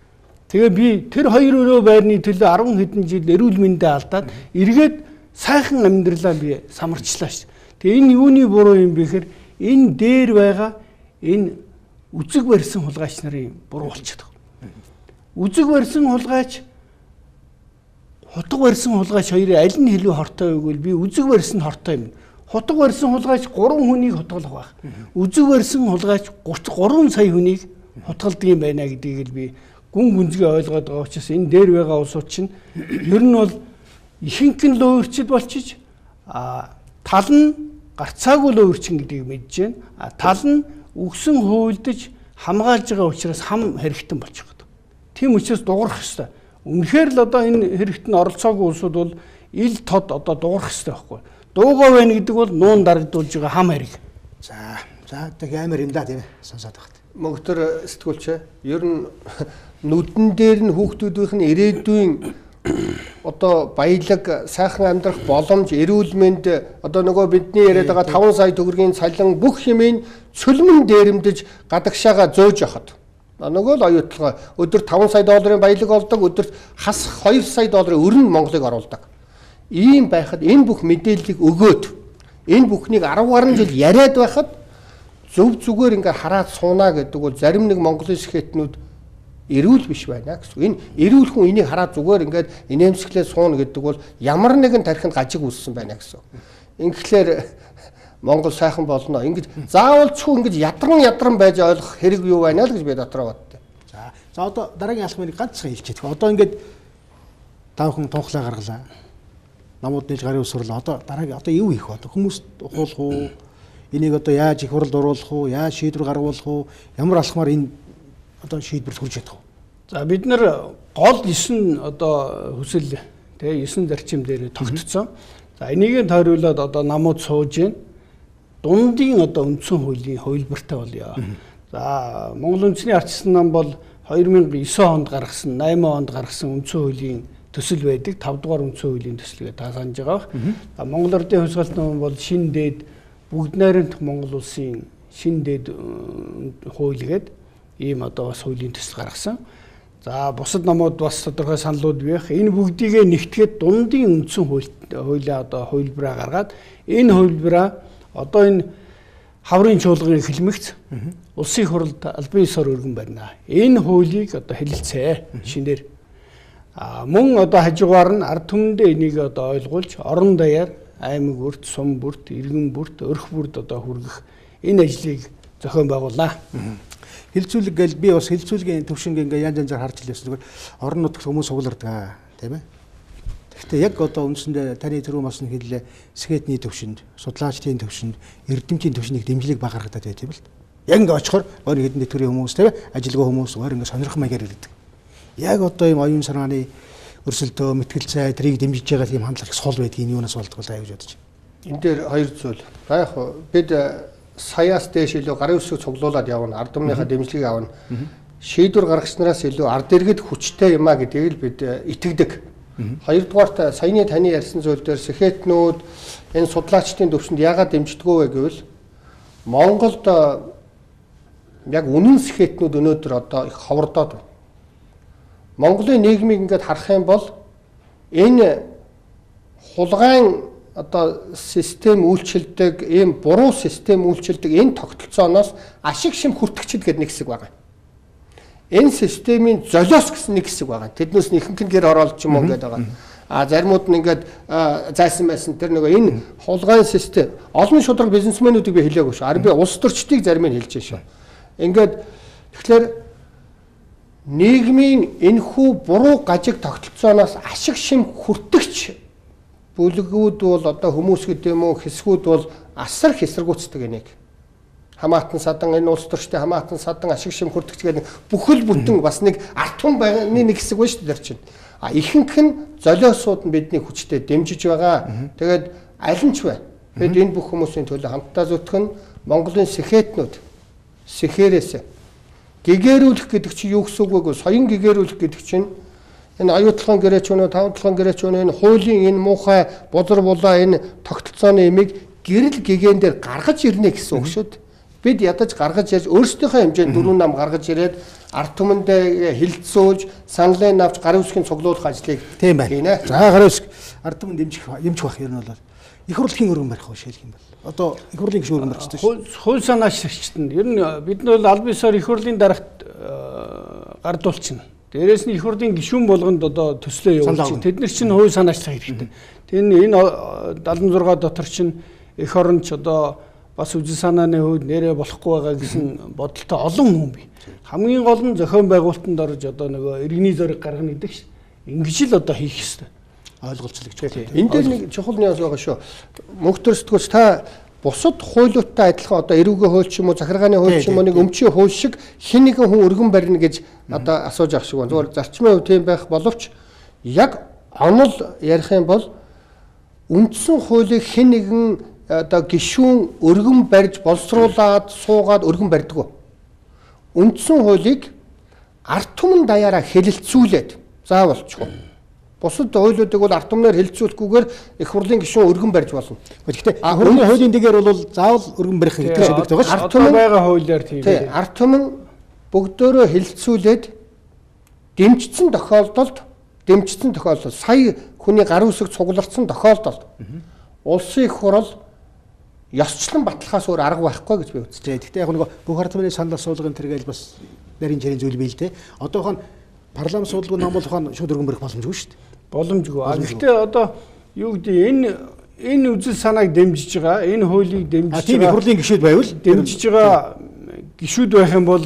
Тэгээ би тэр 2 өрөө байрны төлөө 10 хэдэн жил эрүүл мэндээ алдаад эргээд сайхан амьдралаа би самарчлаа ш. Тэгээ энэ юуны буруу юм бэ гэхээр энэ дээр байгаа энэ үзэг барьсан хулгайч нарын буруу болчиход байгаа. Үзэг барьсан хулгайч хутга барьсан хулгайч хоёрын аль нь илүү хортой вэ гэвэл би үзэг барьсан хортой юм. Хутга барьсан хулгайч 3 хүнийг хутгалах байх. Үзэг барьсан хулгайч 33 сая хүнийг хутгалдаг юм байна гэдгийг л би гүн гүнзгий ойлгоод байгаа учраас энэ дээр байгаа улсууд чинь ер нь бол ихэнх нь луурчд болчиж тал нь гарцаагүй луурчин гэдгийг мэдж байна. Тал нь өгсөн хуульдаж хамгаалж байгаа учраас хам хэрэгтэн болчих гээд. Тийм учраас дуурах ёстой. Үнэхээр л одоо энэ хэрэгтэн оролцоогүй улсууд бол ил тод одоо дуурах ёстой байхгүй. Дуугаа байна гэдэг бол нуун дарагдуулж байгаа хам хэрэг. За тэг амар юм да тийм сонсоод багт. Мөнхтөр сэтгүүлч ер нь нүдэн дээр нь хүүхдүүдийнх нь ирээдүйн одоо баялаг сайхан амьдрах боломж эрүүл мэнд одоо нөгөө бидний яриад байгаа 5 сая төгрөгийн цалин бүх хэмээн цөлмөн дээрэмдэж гадагшаага зөөж явахад нөгөө л оюутлага өдөрт 5 сая долларын баялаг олдог өдөрт хасах 2 сая долларын өрн Монголыг оруулдаг. Ийм байхад энэ бүх мэдээллийг өгөөд энэ бүхнийг 10 гаруй жил яриад байхад зөв зүгээр ингээ хараад суунаа гэдэг бол зарим нэг Монголын сэхэтнүүд эрүүл биш байна гэсэн. Энэ эрүүл хүн энийг хараад зүгээр ингээд инээмсэглээ суuna гэдэг бол ямар нэгэн тархинд гажиг үүссэн байна гэсэн. Ингээхээр Монгол сайхан болно. Ингээд заавал зөвхөн ингээд ядран байж ойлгох хэрэг юу байна л гэж би дотроо боддог. За одоо дараагийн алхмыг ганцхан хэлчихье. Одоо ингээд таавхан тунхлаа гаргалаа. Намууд нээж гарын усрлаа. Одоо дараагийн одоо юу хийх вэ? Хүмүүс ухуулах уу? Энийг одоо яаж их хуралд оруулах уу? Яаж шийдвэр гаргуулах уу? Ямар алхмаар энэ одоо шийдвэрт хүрч чадах вэ? За бид нар гол 9 одоо хүсэл тэгээ 9 зарчим дээр тогтцсон. За энийг тойруулаад одоо намууд сууж гин дундын одоо үндсэн хуулийн хувилбартай болъё. За Монгол үндэсний ардчилсан нам бол 2009 онд гаргасан, 8 онд гаргасан үндсэн хуулийн төсөл байдаг. 5 дугаар үндсэн хуулийн төслөгээ та санаж байгаа. Монгол Ардын хувьсгалт ном бол шин дээд бүгд найрамдах Монгол улсын шин дээд хуулигээд ийм одоо бас хуулийн төсөл гаргасан. За бусад намууд бас тодорхой саналуд байх. Энэ бүгдийг нэгтгээд дундын үндсэн хуулиа одоо хувилбараа гаргаад энэ хувилбараа одоо энэ хаврын чуулгын хэлмэгц улсын хурлд албан ёсоор өргөн барина. Энэ хуулийг одоо хэлэлцээ шинээр. Мөн одоо хажуугаар нь ард түмэндээ энийг одоо ойлгуулж орон даяар аймаг бүрт, сум бүрт, иргэн бүрт, өрх бүрт одоо хүргэх энэ ажлыг зохион байгууллаа. Хилцүүлэг гэл би бас хилцүүлгийн төвшинг ингээ янз янзаар харж илсэн зүгээр орон нутагт хүмүүс сугалардаг тийм ээ. Гэхдээ яг одоо үндсэндээ таны түрүү бас нэг хэллээ сэхэтний төвшөнд, судлаачдын төвшөнд, эрдэмтдийн төвшнийг дэмжлэг баг гаргадаг байт юм л. Яг ингээ очихоор өөр хэдэн дэвтэрийн хүмүүс тийм ээ, ажилгүй хүмүүс өөр ингээ сонирхох маягаар ирдэг. Яг одоо ийм оюун санааны өрсөлдөө, мэтгэл цай тэрийг дэмжиж байгаа тийм хандлага сул байдгийг юунаас болдог вэ гэж бодож байна. Энэ дээр хоёр зүйл. За яг бид саяас дээш илүү гарын үсгийг цуглуулад явна, ард түмнийхээ дэмжлэгийг авна. Шийдвэр гаргагчнараас илүү ард иргэд хүчтэй юмаа гэдгийг л бид итгэдэг. Хоёрдугаарт саяны таны ярьсан зүйл дээр сэхэтнүүд энэ судлаачдын төвшөнд яагаад дэмждэггүй вэ гэвэл Монголд яг үнэн сэхэтнүүд өнөөдөр одоо их ховордоод байна. Монголын нийгмийг ингээд харах юм бол энэ хулгайн одоо систем үйлчилдэг, ийм буруу систем үйлчилдэг энэ тогтолцооноос ашиг шим хүртэгчд гэдэг нэг хэсэг байгаа. Энэ системийн золиос гэсэн нэг хэсэг байгаа. Тэднээс ихэнх нь гэр оролт ч юм уу гэдэг байгаа. Заримуд нь ингээд зайсан байсан тэр нөгөө энэ хулгайн систем олон шударга бизнесмэнүүдийг би хэлээгүй шүү. Харин би улс төрчдийг зарим нь хэлж шүү. Ингээд тэгэхээр нийгмийн энэхүү буруу гажиг тогтолцооноос ашиг шим хүртэгч бүлгүүд бол одоо хүмүүс гэдэг юм уу хэсгүүд бол асар хэсэргүүцдэг энийг. Хамаатан садан энэ улс төрчтэй хамаатан садан ашиг шим хүртэгч гэдэг бүхэл бүтэн бас нэг арт тун байгааны нэг хэсэг байна шүү дээ чинь. Ихэнх нь золиосууд нь бидний хүчтэй дэмжиж байгаа. Тэгээд аль нь ч бай. Бид энэ бүх хүмүүсийн төлөө хамтдаа зүтгэн Монголын сэхэтнүүд сэхээрээс гэгэрүүлэх гэдэг чинь юу гэсэн үг вэ? Соён гэгэрүүлэх гэдэг чинь энэ аюутлахын гэрээчүүнөө, тавтлахын гэрээчүүнөө энэ хуулийн энэ муухай бузар булаа энэ тогтолцооны имийг гэрэл гэгэн дээр гаргаж ирнэ гэсэн үг шүү дээ. Бид ядаж гаргаж яаж өөрсдийнхөө хэмжээнд дөрвөн нам гаргаж ирээд ард түмэндээ хилцүүлж, саналын авч гарын үсгийн цуглуулах ажлыг тийм байна. За гарын үсг ард түмэнд дэмжих бах ер нь бол их хурлын өргөн барих шийдэх юм бол. Одоо их хурлын гишүүн өргөн барих шүү дээ. Хууль санаач шигчтэн ер нь бид нь бол аль бисаар их хурлын дарагт гардуулчихна. Дээрээс нь их хурлын гишүүн болгонд одоо төслөө явуулчих. Тэд нар чинь хууль санаачлах хэрэгтэй. Энэ 76 дотор чинь эх оронч одоо бас үжил санааны хувьд нэрээ болохгүй байгаа гэсэн бодолтой олон хүн бий. Хамгийн гол нь зохион байгуулалтанд орж одоо нөгөө иргэний зориг гаргана гэдэг чинь ингэж л одоо хийх ёстой. Ойлголцол гэж байна. Энд дээр нэг чухал нюанс байгаа шүү. Мөнхтөрсдгөөс та бусад хуулиудтай адилхан одоо эрүүгийн хууль ч юм уу, захиргааны хууль ч юм уу нэг өмчийн хууль шиг хэн нэгэн хүн өргөн барина гэж одоо асууж авах шиг байна. Зүгээр зарчмын хувь тийм байх боловч яг онол ярих юм бол үндсэн хуулийг хэн нэгэн одоо гишүүн өргөн барьж боловсруулад суугаад өргөн барьдаг. Үндсэн хуулийг ард түмэн даяараа хэлэлцүүлээд заавалчгүй. Бусад хуулиудыг бол ард түмнээр хэлэлцүүлэхгүйгээр их хурлын гишүүн өргөн барьж болно. Гэхдээ хуулийн дэгээр бол заавал өргөн барих хэрэгтэй шийдвэрт байгаа шүү. Ард түмэн байгаа хуулиар тийм. Ард түмэн бүгдөө хэлэлцүүлээд дэмжсэн тохиолдолд сая хүний гарын үсэг цуглардсан тохиолдолд улсын их хурл ёсчлон баталгаас өөр арга байхгүй гэж би үздэг. Гэхдээ яг нөгөө бүх ард түмний санал асуулгын тэргээл бас нарийн чирийн зүйл бий л дээ. Одоохон парламент судалгүй ном болохон шууд өргөн барих боломжгүй шүү дээ. Боломжгүй. Гэхдээ одоо юу гэдэг энэ үзэл санааг дэмжиж байгаа, энэ хуулийг дэмжиж байгаа. Тийм их хурлын гишүүд байвал дэмжиж байгаа гишүүд байх юм бол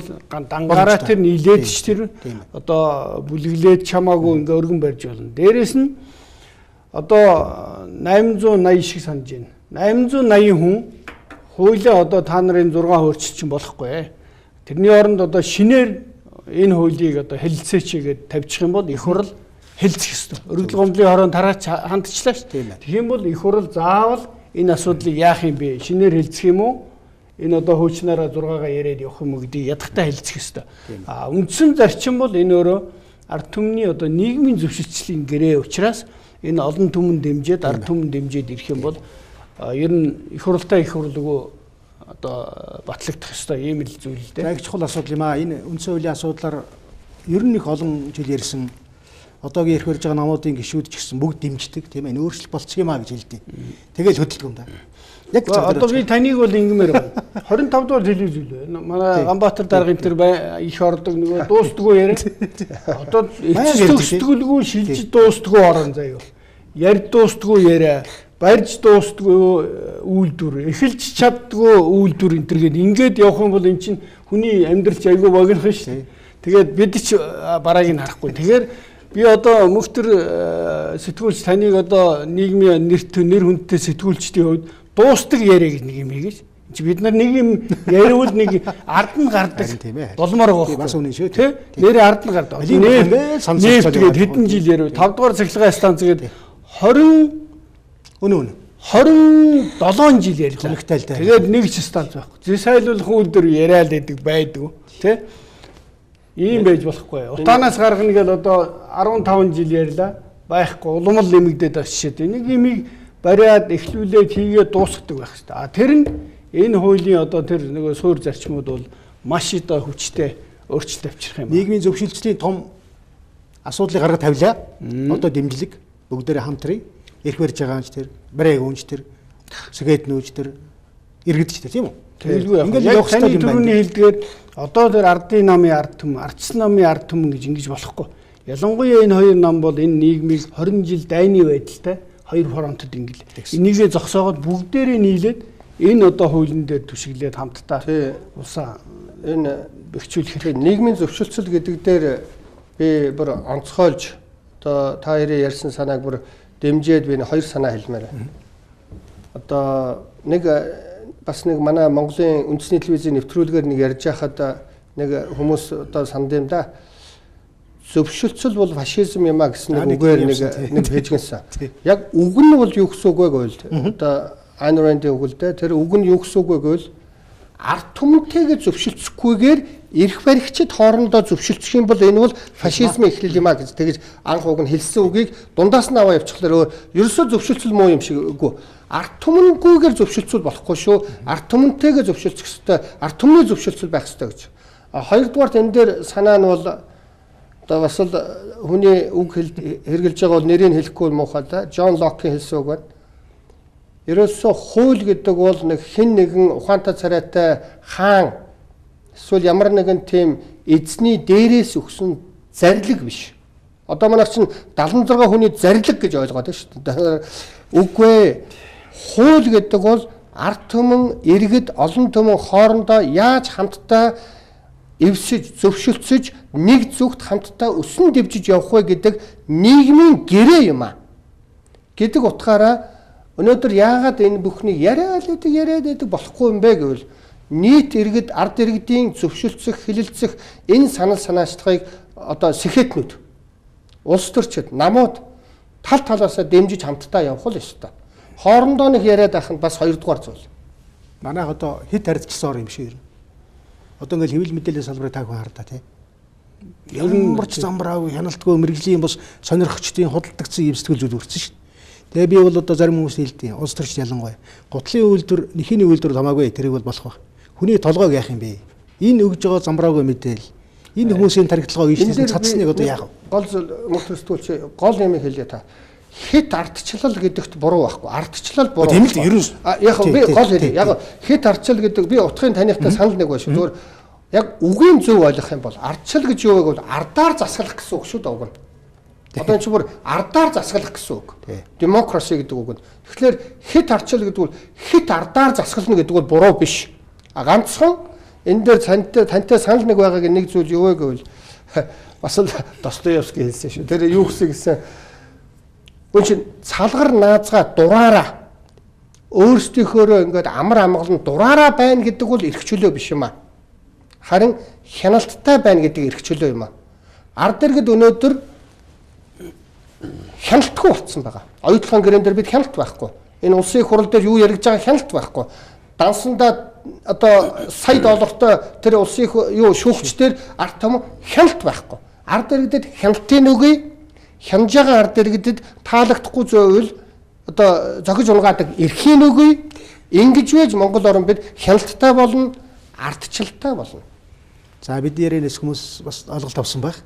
дангаараа тэр нийлээд ч тэр одоо бүлэглээд чамаагүй ингээ өргөн барьж болно. Дээрээс нь одоо 880 шиг санаж байна. 880 хүн хуулиа одоо та нарын 6 хуульч чинь болохгүй. Тэрний оронд одоо шинээр энэ хуулийг одоо хэлэлцээч гээд тавьчих юм бол их хурл хэлцэх ёстой. Өргөдөл гомдлын хорон тараач хандчлаа ш. Тэгэх юм бол их хурл заавал энэ асуудлыг яах юм бэ? Шинээр хэлцэх юм уу? Энэ одоо хуучнаараа 6-гаа яриад явах юм уу гэдгийг ядахтаа хэлцэх ёстой. Үндсэн зарчим бол энэ өөрөө ард түмний одоо нийгмийн зөвшөлтслийн гэрээ учраас энэ олон түмэн дэмжиж, ард түмэн дэмжиж ирэх юм бол ер нь их хуралтай их хурлгүй одоо батлагдах ёстой ийм л зүйл л дээ. Яг чухал асуудал юм аа. Энэ үндсэн хуулийн асуудлаар ер нь их олон жил ярьсан одоогийн ирэх барьж байгаа намуудын гишүүд ч гэсэн бүгд дэмждэг тийм ээ. Өөрчлөлт болчих юм аа гэж хэлдэг. Тэгэл хөдөлгөөн юм да. Яг одоо би таныг бол ингэмээр байна. 25 дугаар телевиз үү. Манай Ганбаатар дарга энэ төр их ордог нөгөө дуустдаггүй яриа. Одоо эцэстэггүй шилжиж дуустдаггүй орон заяа. Ярд дуустдаггүй яриа. Барьж дуустдаггүй үйлдвэр, эхэлж чаддаггүй үйлдвэр энэ төргээд ингээд явах юм бол эн чинь хүний амьдралч айгүй богинох шүү дээ. Тэгээд бид ч барааг нь харахгүй. Тэгэхээр би одоо мөнхтөр сэтгүүлч таныг одоо нийгмийн нэр хүндтэй сэтгүүлчдийн хувьд дуустдаг яриа гэж нэг юм хийж. Бид нар нэг юм яриул нэг ард нь гардаг. Долмоор гоох. Бас үнэн шүү тий. Нэрээ ард нь гардаг. Тэгээд хэдэн жил яриа. 5 дугаар цахилгаан станц гээд 27 жил ярьлаа. Тэгээд нэг ч станц байхгүй. Зэсайлуулах үйлдвэр яриад байдаг байдаг тий. Ийм байж болохгүй. Утаанаас гаргана гэж одоо 15 жил ярьлаа. байхгүй уламл нэмэгдээд байгаа жишээ. Нэг имийг бариад эхлүүлээд хийгээд дуусгадаг байх хэрэгтэй. А тэр нь энэ хуулийн одоо тэр нэг суур зарчмууд бол маш их хүчтэй өөрчлөлт авчрах юм. Нийгмийн зөвшөлтсөлийн том асуудлыг гаргаж тавилаа. Одоо дэмжлэг бүгдээрээ хамтран эрх барьж байгаа юм ч тэр, барайг үүнч тэр, сэгэд нүүж тэр, иргэдч тэр тийм үү? Тэгэлгүй яг таны түрүүний хэлдгээр одоо тэр ардын намын ард түмэн, ардсан намын ард түмэн гэж ингэж болохгүй. Ялангуяа энэ хоёр нам бол энэ нийгмийг 20 жил дайны байдалтай хоёр фронтод ингээл энийгээ зогсоогоод бүгдээрээ нийлээд энэ одоо хуулийн дээр түшиглээд хамтдаа усаа энэ бэхжүүлэх нийгмийн зөвшөлтсөл гэдэг дээр би бүр онцгойлж одоо та хоёрын ярьсан санааг бүр дэмжиж би хоёр санаа хэлмээр байна. Одоо нэг бас нэг манай Монголын үндэсний телевизийн нэвтрүүлгээр нэг ярьж байхад нэг хүмүүс одоо санд юм да. Зөвшөлтсөл бол фашизм юм а гэсэн нэг үгээр нэг хэлжгэнсэн. Яг үг нь бол юу гэсэн үг вэ гэвэл одоо Ayn Rand-ийн үг л дээ. Тэр үг нь юу гэсэн үг вэ гэвэл ард түмэнтэйгээ зөвшөлдсөхгүйгээр эрх баригчид хоорондоо зөвшөлдсөх юм бол энэ бол фашизмын эхлэл юм а гэж тэгэж анх уг нь хэлсэн үгийг дундаас нь аваа явчихлаар ерөөсөө зөвшөлтсөл муу юм шиг үгүй. Ард түмэнгүйгээр зөвшөлдсөл болохгүй шүү. Ард түмэнтэйгээ зөвшөлдсөх ёстой. Ард түмний зөвшөлтсөл байх ёстой гэж. Хоёрдугаарт энэ дээр санаа нь бол одоо бас л хүний үг хэрглэж байгаа бол нэрийг хэлэхгүй муухай да. Джон Локийн хэлсэн үг байна. Ерөөсөө хууль гэдэг бол нэг хэн нэгэн ухаантай царайтай хаан эсвэл ямар нэгэн тийм эзний дээрээс өгсөн зарлиг биш. Одоо манай чинь 76 хүний зарлиг гэж ойлгоод байна шүү дээ. Үгүй. Хууль гэдэг бол ард түмэн, иргэд, олон түмэн хоорондоо яаж хамтдаа эвсэж, зөвшөлдсөж, нэг зүгт хамтдаа өсөн дэвжиж явах вэ гэдэг нийгмийн гэрээ юм а. Гэдэг утгаараа өнөөдөр яагаад энэ бүхнийг яриад байдаг болохгүй юм бэ гэвэл нийт иргэд, ард иргэдийн зөвшөлдсөх, хилэлцэх энэ санал санаачлагыг одоо сэхэтнүүд, улс төрчид, намууд тал талаасаа дэмжиж хамтдаа явах л ёстой. Хоорондоо нэг яриад байх нь бас хоёрдугаар зүйл. Манайх одоо хэд харьцсан юм шиг. Одоо ингээл хэвлэл мэдээллийн салбарыг та хүн хардаа тий. Ямар ч замбраагүй хяналтгүй мэрэгжлийн бас сонирхчдын худалдагдсан юм сэтгэл зүйл үүссэн шүү дээ. Тэгээ би бол одоо зарим хүмүүс хэлдэг. Улс төрч ялангуяа гутлын үйлдвэр, нэхний үйлдвэр хамаагүй тэрийг бол болох ба. Хүний толгойг яах юм бэ? Энэ өгж байгаа замбраагүй мэдээл. Энэ хүмүүсийн тархитлагаа ийшлсэн цацсныг одоо яах вэ? Гол мөртөстүүлч гол юм хэлээ та. Хит ардчлал гэдэгт буруу байхгүй. Ардчлал буруу. Тийм л ерөн. Яг би гол хэлээ. Яг хит ардчлал гэдэг би утгын танихтай санал нэг байна шүү. Зүгээр яг үгийн зөв ойлгох юм бол ардчлал гэж юу вэ гэвэл ардаар засаглах гэсэн үг шүү дээ уг нь. Одоо энэ ч бүр ардаар засаглах гэсэн үг. Демокраси гэдэг үг нь. Тэгэхээр хит ардчлал гэдэг бол хит ардаар засаглана гэдэг бол буруу биш. Ганцхан энэ дээр тантай санал нэг байгааг нэг зүйл юу вэ гэвэл бас л Достоевский хэлсэн шүү. Тэр юу гэсэн үн чин цалгар наазгаа дураараа өөрсдийнхөөрөө ингээд амар амгалан дураараа байна гэдэг бол эрх чөлөө биш юм а. Харин хяналттай байна гэдэг эрх чөлөө юм а. Ард иргэд өнөөдөр хяналтгүй болцсон байгаа. Оюутлогын гэрэн дээр бид хяналт байхгүй. Энэ улсын их хурал дээр юу яригдж байгаа хяналт байхгүй. Дансандаа одоо сая доллартай тэр улсын юу шүүгчдэр ард том хяналт байхгүй. Ард иргэдэд хяналтын үгүй хянаж байгаа ард иргэдэд таалагдахгүй зөөвөл одоо зохиж унгаадаг эрхийн үгүй ингэж вэж Монгол орн бид хяналттай болно, ардчлалтай болно. За бид ярианаас хүмүүс бас ойлголт авсан байх.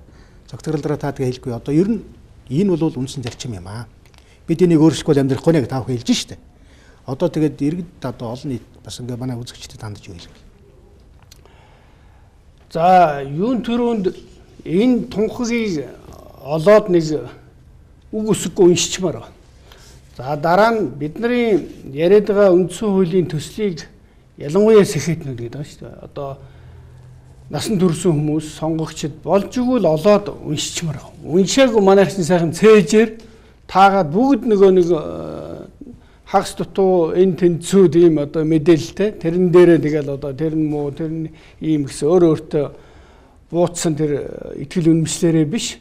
Цогтгэрэл дараа та тэгээ хэлгүй. Одоо ер нь энэ бол үндсэн зарчим юм аа. Бид энийг өөрчлөхгүй амьдрахгүй нэ гэж таах хэлж штэ. Одоо тэгээд иргэд одоо олон нийт бас ингээ манай үзэгчдэд хандж юу хэлэх вэ? За юун төрөнд энэ тунхагийг олоод нэг үг өсөхгүй уншичмаар байна. За дараа нь бидний яриад байгаа үндсэн хуулийн төслийг ялангуяа сэхэтнүүд гэдэг байна шүү дээ. Одоо насан турш хүмүүс сонгогчд болж игэл олоод уншичмаар байна. Уншаагүй манайхны сайхан цээжээр таагаад бүгд нөгөө нэг хагас дутуу энэ тэнцүүд ийм одоо мэдээлэлтэй тэрэн дээрээ тэгэл одоо тэр нь муу тэр нь ийм гэсэн өөртөө бууцсан тэр итгэл үнэмшлэрээ биш.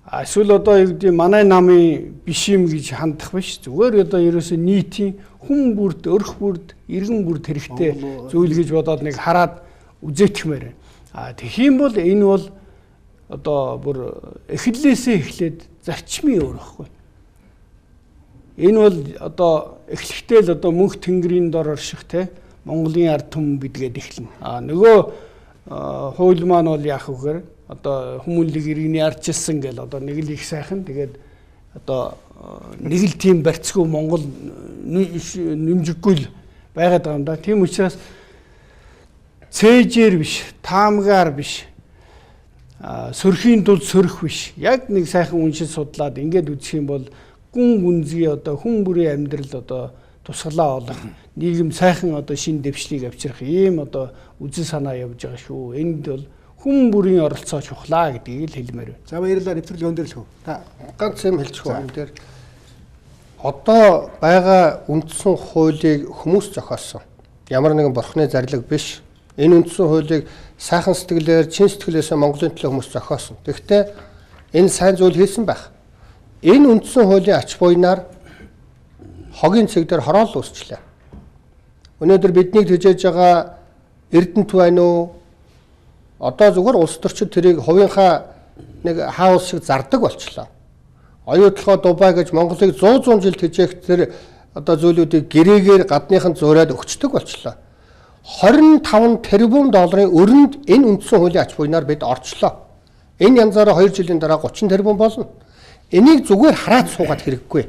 Эсвэл одоо юу гэдэг манай намын биш юм гэж хандах биш. Зүгээр одоо ерөөсөө нийтийн хүн бүрд, өрх бүрд, иргэн бүрд хэрэгтэй зүйл гэж бодоод нэг хараад үзээтгэмээр. Тэгхийн бол энэ бол одоо бүр эхлэлээсээ эхлээд зарчмын өөр байхгүй. Энэ бол одоо эхлэхдээ л одоо Мөнхтөрийн дор орших те Монголын ард түмэн бидгээд эхэлнэ. Нөгөө хууль маань бол яах вэхээр одоо хүмүүнлэг иргэний арчилсан гэл одоо нэг л их сайхан тэгээд одоо нэг л тийм барьцгүй Монгол нэмжиггүй л байгаад байгаа юм да. Тийм учраас цээжээр биш, таамгаар биш, сөрхийн тулд сөрөх биш. Яг нэг сайхан уншиж судлаад ингээд үзэх юм бол гүн гүнзгий одоо хүн бүрийн амьдрал одоо тусгалаа олох нийгэм сайхан одоо шин дэвшлийг авчрах ийм одоо үзэл санаа явж байгаа шүү. Энд бол хүн бүрийн оролцоо чухлаа гэдгийг л хэлмээр байна. За баярлалаа нэвтрүүлгийн өндөрлөх үү. Та ганц юм хэлчих үү энэ дээр. Одоо байгаа үндсэн хуулийг хүмүүс зохиосон. Ямар нэгэн бурхны зарлиг биш. Энэ үндсэн хуулийг сайхан сэтгэлээр, чин сэтгэлээсээ Монголын төлөө хүмүүс зохиосон. Тэгэхдээ энэ сайн зүйл хийсэн байх. Энэ үндсэн хуулийн ач буйнаар хогийн цэг дээр хороол үүсчлээ. Өнөөдөр биднийг төжөөж байгаа Эрдэнэт байна уу? Одоо зүгээр улс төрчид тэрийг хувийнхаа нэг хаус шиг зардаг болчлоо. Оюутлогоо Дубай гэж Монголыг 100 жил төжөөх тэр одоо зүйлүүдийг гэрээгээр гадныхан зөөрөөд өгчдөг болчлоо. 25 тэрбум долларын өрөнд энэ үндсэн хуулийн ач буйнаар бид орчлоо. Энэ янзаараа 2 жилийн дараа 30 тэрбум болно. Энийг зүгээр хараад суугаад хэрэггүй.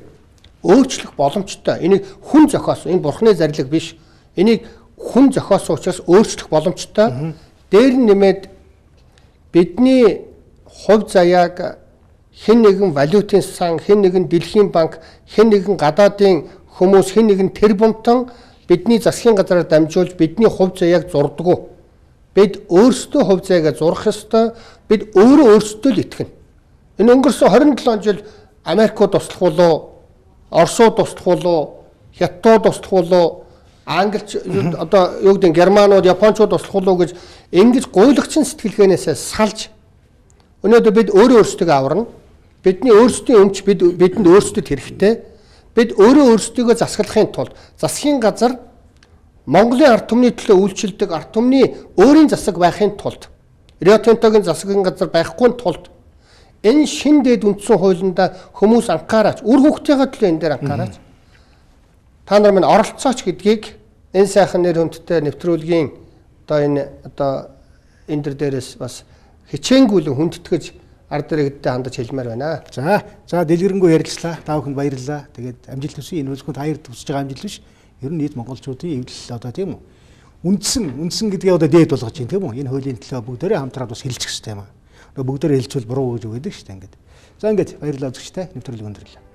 Өөрчлөх боломжтой. Энийг хүн зохиосон. Энэ бурхны зарлиг биш. Энийг хүн зохиосон учраас өөрчлөх боломжтой. Дээр нь нэмээд бидний хувь заяаг хэн нэгэн валютын сан, хэн нэгэн дэлхийн банк, хэн нэгэн гадаадын хүмүүс, хэн нэгэн тэрбумтан бидний засгийн газраар дамжуулж бидний хувь заяаг зурдаггүй. Бид өөрсдөө хувь заяагаа зурах ёстой. Бид өөрөө өөрсдөө л итгэнэ. Энэ өнгөрсөн 27 жил Америкууд туслах болоо, Оросууд туслах болоо, Хятадууд туслах болоо, Англич одоо юу гэдэг Германууд, Япончууд туслах болоо гэж ингэж гуйлагчин сэтгэлгээнээсээ салж өнөөдөр бид өөрөө өөрсдөө аварна. Бидний өөрсдийн өмч бидэнд өөрсдөд хэрэгтэй. Бид өөрөө өөрсдийгөө засаглахын тулд засгийн газар Монголын ард түмний төлөө үйлчилдэг ард түмний өөрийн засаг байхын тулд Рио Тинтогийн засгийн газар байхгүй тулд энэ шин дэд үндсэн хуулиндаа хүмүүс анхаараач, үр хүүхдийнхээ төлөө энэ дээр анхаараач. Та нар минь оролцооч гэдгийг энэ сайхан нэр хүндтэй нэвтрүүлгийн одоо энэ дээрээс бас хичээнгүйлэн хүндэтгэж ард иргэдтэй хандаж хэлмээр байна. За дэлгэрэнгүй ярилцлаа. Та бүхэнд баярлалаа. Тэгээд амжилт хүсье. Энэ үзэсгэлэнт хаяр төсөж байгаа амжилт биш. Ер нь нийт монголчуудын эвлэл одоо тийм үү. Үндсэн гэдгээ одоо дээд болгож байна тийм үү. Энэ хуулийн төлөө бүгдээрээ хамтраад бас хэлчих хэрэгтэй юм аа. Бүгдээрээ хэлчихвэл буруу гэж үгэдэг шүү дээ ингээд. За ингээд баярлалаа үзэгчтэй. Нэвтрүүлэг өндөрлөө.